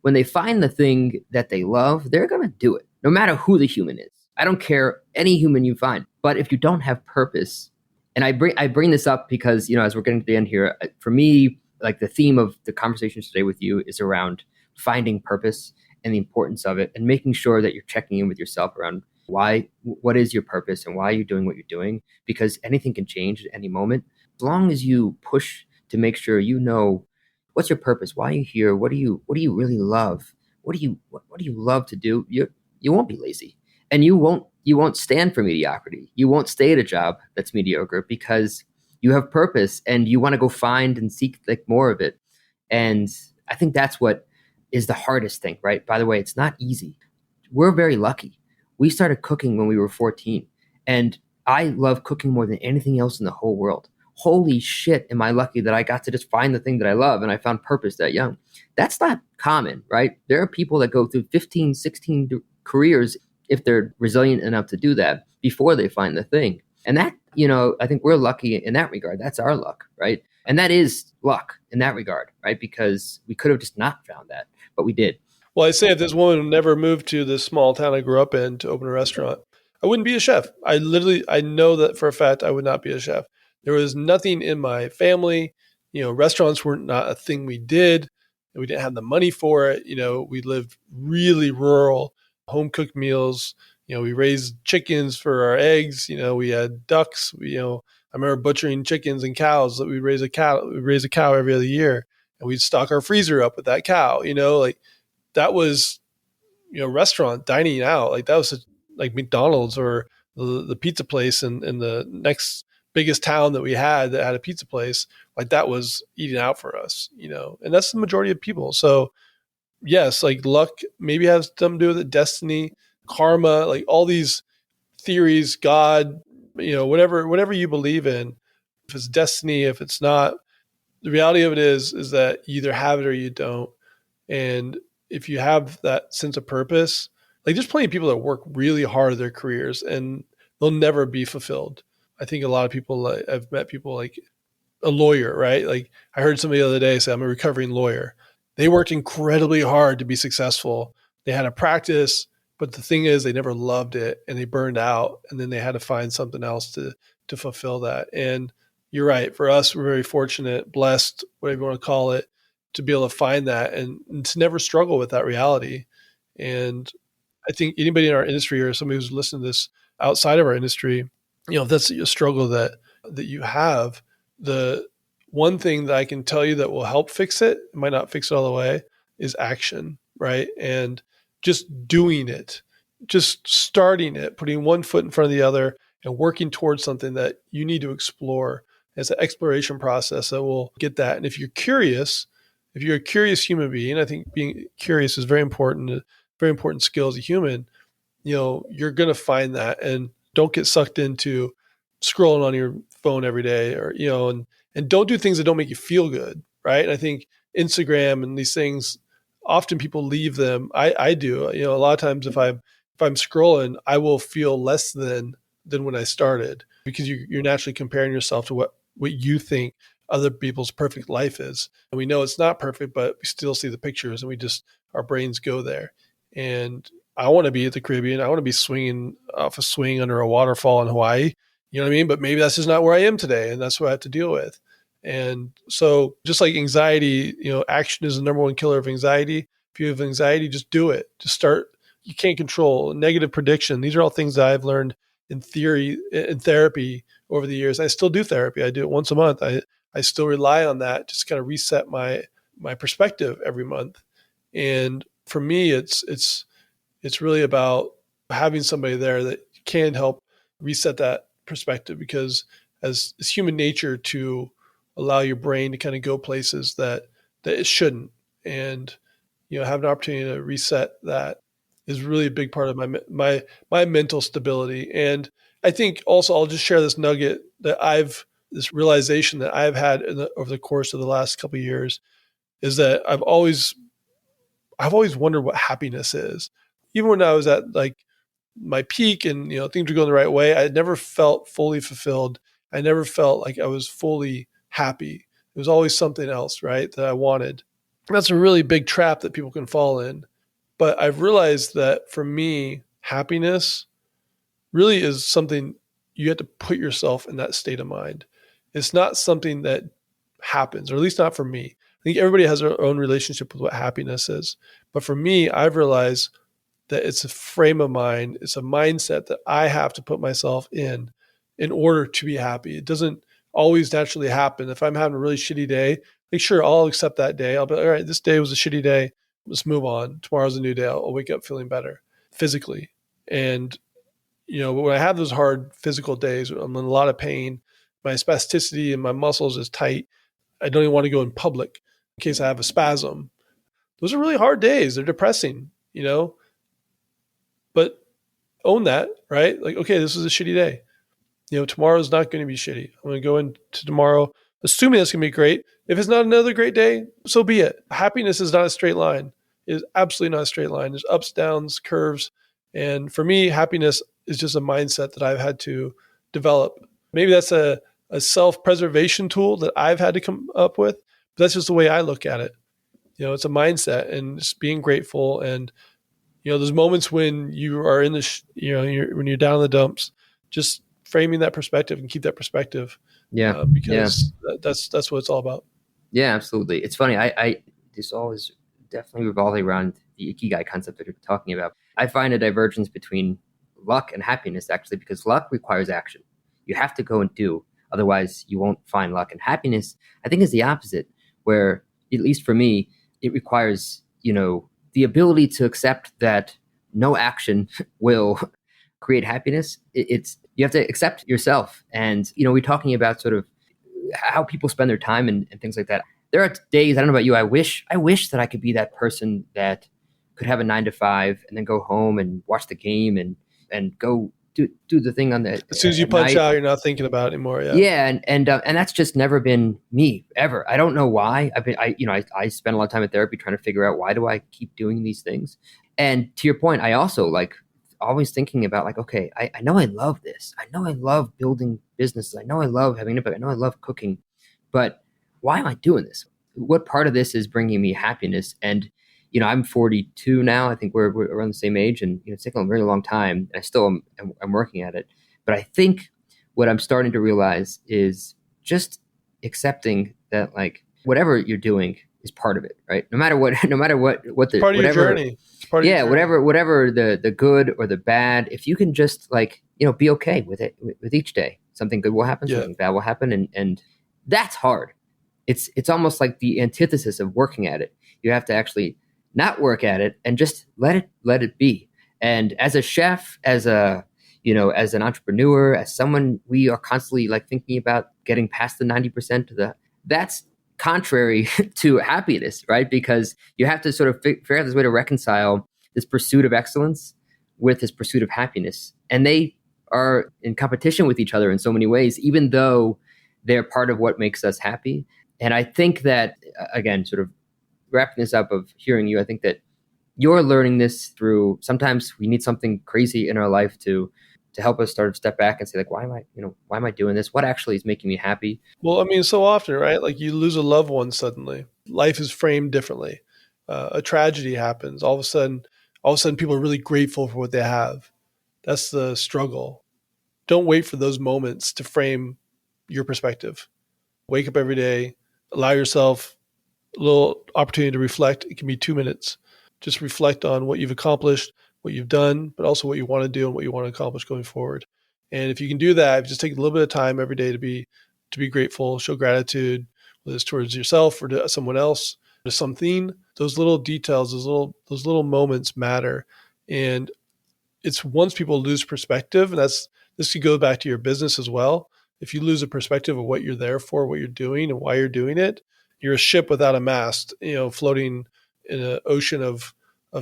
when they find the thing that they love, they're going to do it, no matter who the human is. I don't care any human you find, but if you don't have purpose, and I bring this up because, as we're getting to the end here, for me, like the theme of the conversation today with you is around finding purpose and the importance of it, and making sure that you're checking in with yourself around what is your purpose and why you're doing what you're doing, because anything can change at any moment. As long as you push to make sure you know what's your purpose, why are you here, what do you really love, what do you love to do, you won't be lazy, and you won't stand for mediocrity. You won't stay at a job that's mediocre, because you have purpose and you want to go find and seek like more of it. And I think that's what is the hardest thing, right? By the way, it's not easy. We're very lucky. We started cooking when we were 14, and I love cooking more than anything else in the whole world. Holy shit, am I lucky that I got to just find the thing that I love, and I found purpose that young. That's not common, right? There are people that go through 15, 16 careers, if they're resilient enough to do that, before they find the thing. And that, I think we're lucky in that regard. That's our luck, right? And that is luck in that regard, right? Because we could have just not found that, but we did. Well, I say if this woman never moved to the small town I grew up in to open a restaurant, I wouldn't be a chef. I know that for a fact I would not be a chef. There was nothing in my family. Restaurants were not a thing we did. We didn't have the money for it. We lived really rural, home cooked meals. We raised chickens for our eggs. We had ducks. I remember butchering chickens and cows. That we raise a cow every other year, and we'd stock our freezer up with that cow. Like that was, restaurant dining out. Like that was like McDonald's or the pizza place in the next biggest town that we had a pizza place. Like that was eating out for us, and that's the majority of people. So yes, like luck maybe has something to do with it, destiny, karma, like all these theories, God, whatever you believe in. If it's destiny, if it's not, the reality of it is that you either have it or you don't. And if you have that sense of purpose, like there's plenty of people that work really hard at their careers and they'll never be fulfilled. I think a lot of people, like, I've met people like a lawyer, right? Like I heard somebody the other day say, I'm a recovering lawyer. They worked incredibly hard to be successful. They had a practice, but the thing is they never loved it and they burned out, and then they had to find something else to fulfill that. And you're right. For us, we're very fortunate, blessed, whatever you want to call it, to be able to find that and to never struggle with that reality. And I think anybody in our industry or somebody who's listening to this outside of our industry, if that's a struggle that you have, the one thing that I can tell you that will help fix it might not fix it all the way, is action, right? And just doing it, just starting it, putting one foot in front of the other and working towards something that you need to explore. It's an exploration process that will get that. And if you're a curious human being, I think being curious is very important skill as a human. You're going to find that, and don't get sucked into scrolling on your phone every day, or, and don't do things that don't make you feel good. Right. And I think Instagram and these things, often people leave them. I do, a lot of times if I'm scrolling, I will feel less than when I started, because you're naturally comparing yourself to what you think other people's perfect life is. And we know it's not perfect, but we still see the pictures and our brains go there. And I want to be at the Caribbean. I want to be swinging off a swing under a waterfall in Hawaii. You know what I mean? But maybe that's just not where I am today. And that's what I have to deal with. And so just like anxiety, action is the number one killer of anxiety. If you have anxiety, just do it. Just start. You can't control negative prediction. These are all things that I've learned in therapy over the years. I still do therapy. I do it once a month. I still rely on that, just kind of reset my perspective every month. And for me, it's really about having somebody there that can help reset that perspective, because as it's human nature to allow your brain to kind of go places that it shouldn't. And, have an opportunity to reset that is really a big part of my mental stability. And I think also I'll just share this nugget this realization that I've had over the course of the last couple of years, is that I've always wondered what happiness is. Even when I was at like my peak and, things were going the right way, I never felt fully fulfilled. I never felt like I was fully happy. It was always something else, right, that I wanted. And that's a really big trap that people can fall in. But I've realized that for me, happiness really is something you have to put yourself in that state of mind. It's not something that happens, or at least not for me. I think everybody has their own relationship with what happiness is. But for me, I've realized that it's a frame of mind. It's a mindset that I have to put myself in order to be happy. It doesn't always naturally happen. If I'm having a really shitty day, like, sure, I'll accept that day. I'll be like, all right, this day was a shitty day. Let's move on. Tomorrow's a new day. I'll wake up feeling better physically. And, when I have those hard physical days, I'm in a lot of pain, my spasticity and my muscles is tight. I don't even want to go in public in case I have a spasm. Those are really hard days. They're depressing, but own that, right? Like, okay, this is a shitty day. Tomorrow's not going to be shitty. I'm going to go into tomorrow assuming that's going to be great. If it's not another great day, so be it. Happiness is not a straight line. It is absolutely not a straight line. There's ups, downs, curves. And for me, happiness is just a mindset that I've had to develop. Maybe that's a self-preservation tool that I've had to come up with, but that's just the way I look at it. It's a mindset, and just being grateful. And, there's moments when you are in when you're down in the dumps, just framing that perspective and keep that perspective. Yeah. Because that's what it's all about. Yeah, absolutely. It's funny. I this all is definitely revolving around the Ikigai concept that you're talking about. I find a divergence between luck and happiness, actually, because luck requires action. You have to go and do, otherwise you won't find luck. And happiness, I think, is the opposite, where, at least for me, it requires, the ability to accept that no action will create happiness. You have to accept yourself. And, we're talking about sort of how people spend their time and things like that. There are days, I don't know about you, I wish that I could be that person that could have a 9 to 5 and then go home and watch the game and go do the thing on the As soon as you at punch night. out, you're not thinking about it anymore. Yeah. Yeah, and that's just never been me ever. I don't know why. I spend a lot of time in therapy trying to figure out why do I keep doing these things. And to your point, I also like always thinking about like, okay, I know I love this. I know I love building businesses. I know I love having an impact. I know I love cooking, but why am I doing this? What part of this is bringing me happiness? And I'm 42 now. I think we're around the same age, and it's taken a very long time. And I still am working at it. But I think what I'm starting to realize is just accepting that like whatever you're doing is part of it, right? No matter what, the Part of your whatever, journey. It's part of your journey. whatever the good or the bad, if you can just like be okay with it with each day. Something good will happen, Yeah. something bad will happen, and that's hard. It's almost like the antithesis of working at it. You have to actually not work at it and just let it be. And as a chef, as a as an entrepreneur, as someone, we are constantly like thinking about getting past the 90% that's contrary to happiness, right? Because you have to sort of figure out this way to reconcile this pursuit of excellence with this pursuit of happiness. And they are in competition with each other in so many ways, even though they're part of what makes us happy. And I think that, again, sort of wrapping this up of hearing you, I think that you're learning this through, sometimes we need something crazy in our life to help us sort of step back and say like, why am I doing this? What actually is making me happy? Well, I mean, so often, right? Like you lose a loved one suddenly. Life is framed differently. A tragedy happens. All of a sudden, people are really grateful for what they have. That's the struggle. Don't wait for those moments to frame your perspective. Wake up every day. Allow yourself a little opportunity to reflect. It can be 2 minutes. Just reflect on what you've accomplished, what you've done, but also what you want to do and what you want to accomplish going forward. And if you can do that, just take a little bit of time every day to be grateful, show gratitude, whether it's towards yourself or to someone else, to something. Those little details, those little moments matter. And it's once people lose perspective, and this could go back to your business as well. If you lose a perspective of what you're there for, what you're doing, and why you're doing it, you're a ship without a mast, floating in an ocean of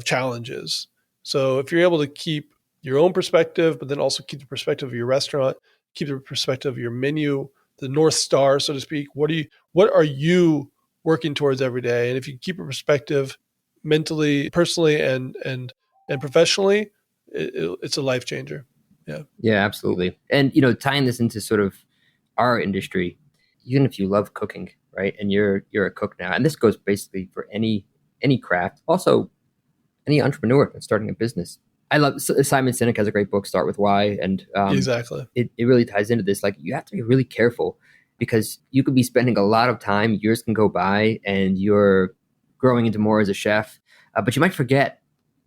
challenges. So if you're able to keep your own perspective, but then also keep the perspective of your restaurant, keep the perspective of your menu, the North Star, so to speak, what are you working towards every day? And if you keep a perspective mentally, personally, and professionally, it's a life changer. Yeah. Yeah, absolutely. And tying this into sort of our industry, even if you love cooking, right, and you're a cook now, and this goes basically for any craft, also any entrepreneur that's starting a business. I love Simon Sinek has a great book, Start with Why, and Exactly. It really ties into this. Like you have to be really careful because you could be spending a lot of time, years can go by, and you're growing into more as a chef, but you might forget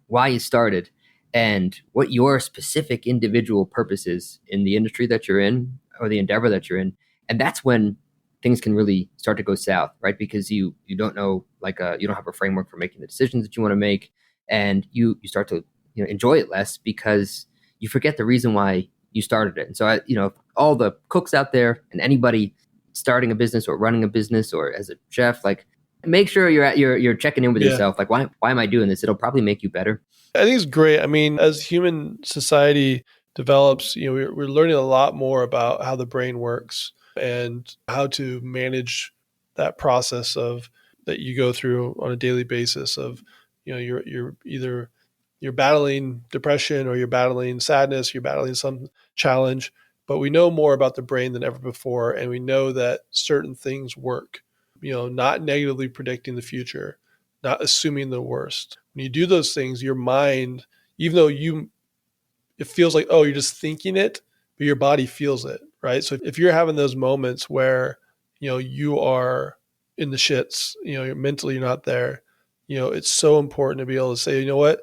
why you started and what your specific individual purpose is in the industry that you're in or the endeavor that you're in. And that's when things can really start to go south, right? Because you don't know, like you don't have a framework for making the decisions that you want to make, and you start to enjoy it less because you forget the reason why you started it. And so all the cooks out there and anybody starting a business or running a business or as a chef, like make sure you're checking in with yourself. Like why am I doing this? It'll probably make you better. I think it's great. I mean, as human society develops, we're learning a lot more about how the brain works and how to manage that process of that you go through on a daily basis of, you're battling depression or you're battling sadness, you're battling some challenge, but we know more about the brain than ever before. And we know that certain things work, not negatively predicting the future, not assuming the worst. When you do those things, your mind, even though it feels like, oh, you're just thinking it, but your body feels it, right? So if you're having those moments where, you are in the shits, mentally you're not there, it's so important to be able to say, you know what,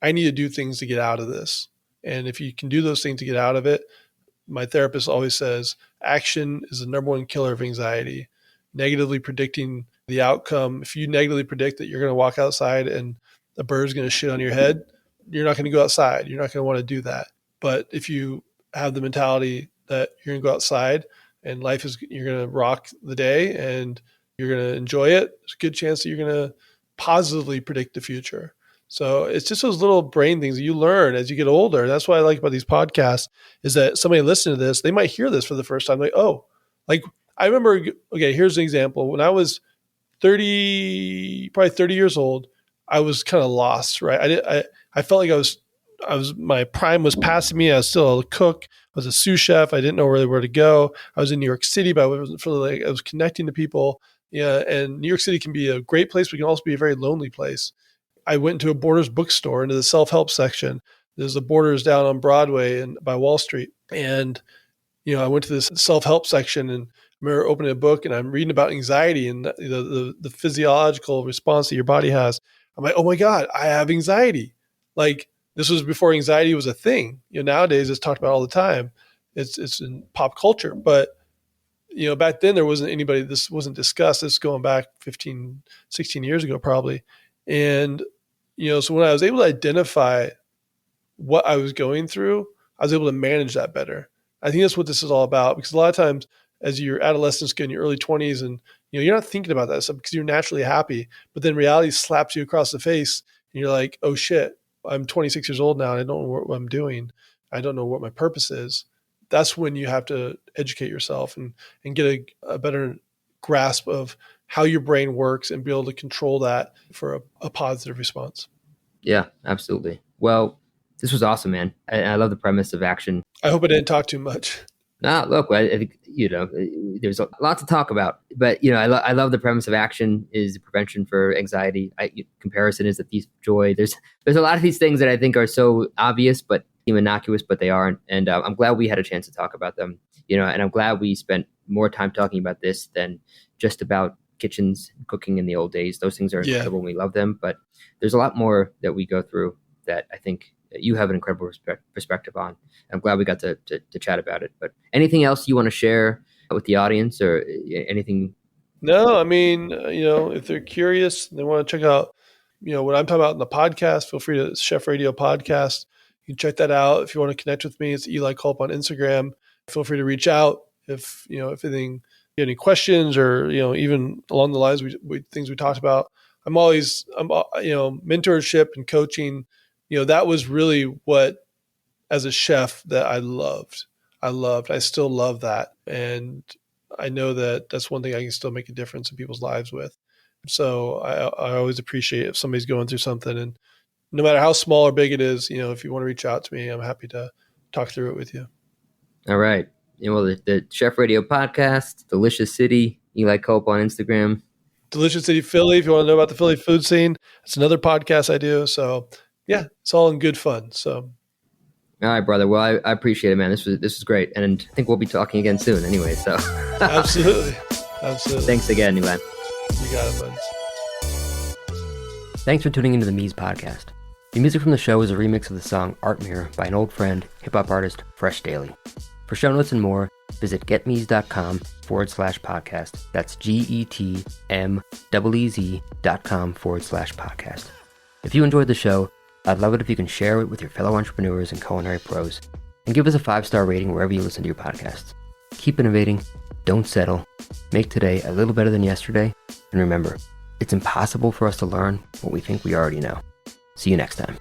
I need to do things to get out of this. And if you can do those things to get out of it, my therapist always says, action is the number one killer of anxiety. Negatively predicting the outcome. If you negatively predict that you're going to walk outside and a bird's going to shit on your head, you're not going to go outside. You're not going to want to do that. But if you have the mentality that you're going to go outside and you're going to rock the day and you're going to enjoy it, there's a good chance that you're going to positively predict the future. So it's just those little brain things that you learn as you get older. That's what I like about these podcasts is that somebody listening to this, they might hear this for the first time. Like, oh, like I remember, okay, here's an example. When I was 30, probably 30 years old, I was kind of lost, right? I felt like my prime was passing me. I was still a cook. I was a sous chef. I didn't know really where to go. I was in New York City, but I wasn't feeling like I was connecting to people. Yeah. And New York City can be a great place, but it can also be a very lonely place. I went into a Borders bookstore, into the self-help section. There's the Borders down on Broadway and by Wall Street. And, I went to this self-help section and I remember opening a book and I'm reading about anxiety and the physiological response that your body has. I'm like, oh my God, I have anxiety. Like this was before anxiety was a thing. Nowadays it's talked about all the time. It's in pop culture, but back then there wasn't anybody, this wasn't discussed. This is going back 15, 16 years ago, probably. And, so when I was able to identify what I was going through, I was able to manage that better. I think that's what this is all about, because a lot of times as your adolescence, get in your early 20s and, you're not thinking about that stuff because you're naturally happy, but then reality slaps you across the face and you're like, oh shit, I'm 26 years old now and I don't know what I'm doing. I don't know what my purpose is. That's when you have to educate yourself and get a better grasp of how your brain works and be able to control that for a positive response. Yeah, absolutely. Well, this was awesome, man. I love the premise of action. I hope I didn't talk too much. No, look, I think, there's a lot to talk about, but, I love the premise of action is prevention for anxiety. Comparison is the thief of joy. There's a lot of these things that I think are so obvious, but seem innocuous, but they aren't. And I'm glad we had a chance to talk about them, and I'm glad we spent more time talking about this than just about kitchens, cooking in the old days. Those things are incredible and we love them, but there's a lot more that we go through that I think you have an incredible perspective on. I'm glad we got to chat about it. But anything else you want to share with the audience or anything? No, I mean, if they're curious, they want to check out, what I'm talking about in the podcast, feel free to Chef Radio Podcast. You can check that out. If you want to connect with me, it's Eli Kulp on Instagram. Feel free to reach out if anything, any questions or, even along the lines things we talked about. I'm mentorship and coaching, that was really what, as a chef, that I loved. I still love that. And I know that that's one thing I can still make a difference in people's lives with. So I always appreciate if somebody's going through something, and no matter how small or big it is, if you want to reach out to me, I'm happy to talk through it with you. All right. Well, the Chef Radio Podcast, Delicious City, Eli Kulp on Instagram. Delicious City, Philly. If you want to know about the Philly food scene, it's another podcast I do. So yeah, it's all in good fun. So. All right, brother. Well, I appreciate it, man. This was great. And I think we'll be talking again soon anyway. So Absolutely. Thanks again, Eli. You got it, bud. Thanks for tuning into the Mies podcast. The music from the show is a remix of the song Art Mirror by an old friend, hip-hop artist, Fresh Daily. For show notes and more, visit getmees.com/podcast. That's GETMEEZ.com/podcast. If you enjoyed the show, I'd love it if you can share it with your fellow entrepreneurs and culinary pros, and give us a 5-star rating wherever you listen to your podcasts. Keep innovating, don't settle, make today a little better than yesterday, and remember, it's impossible for us to learn what we think we already know. See you next time.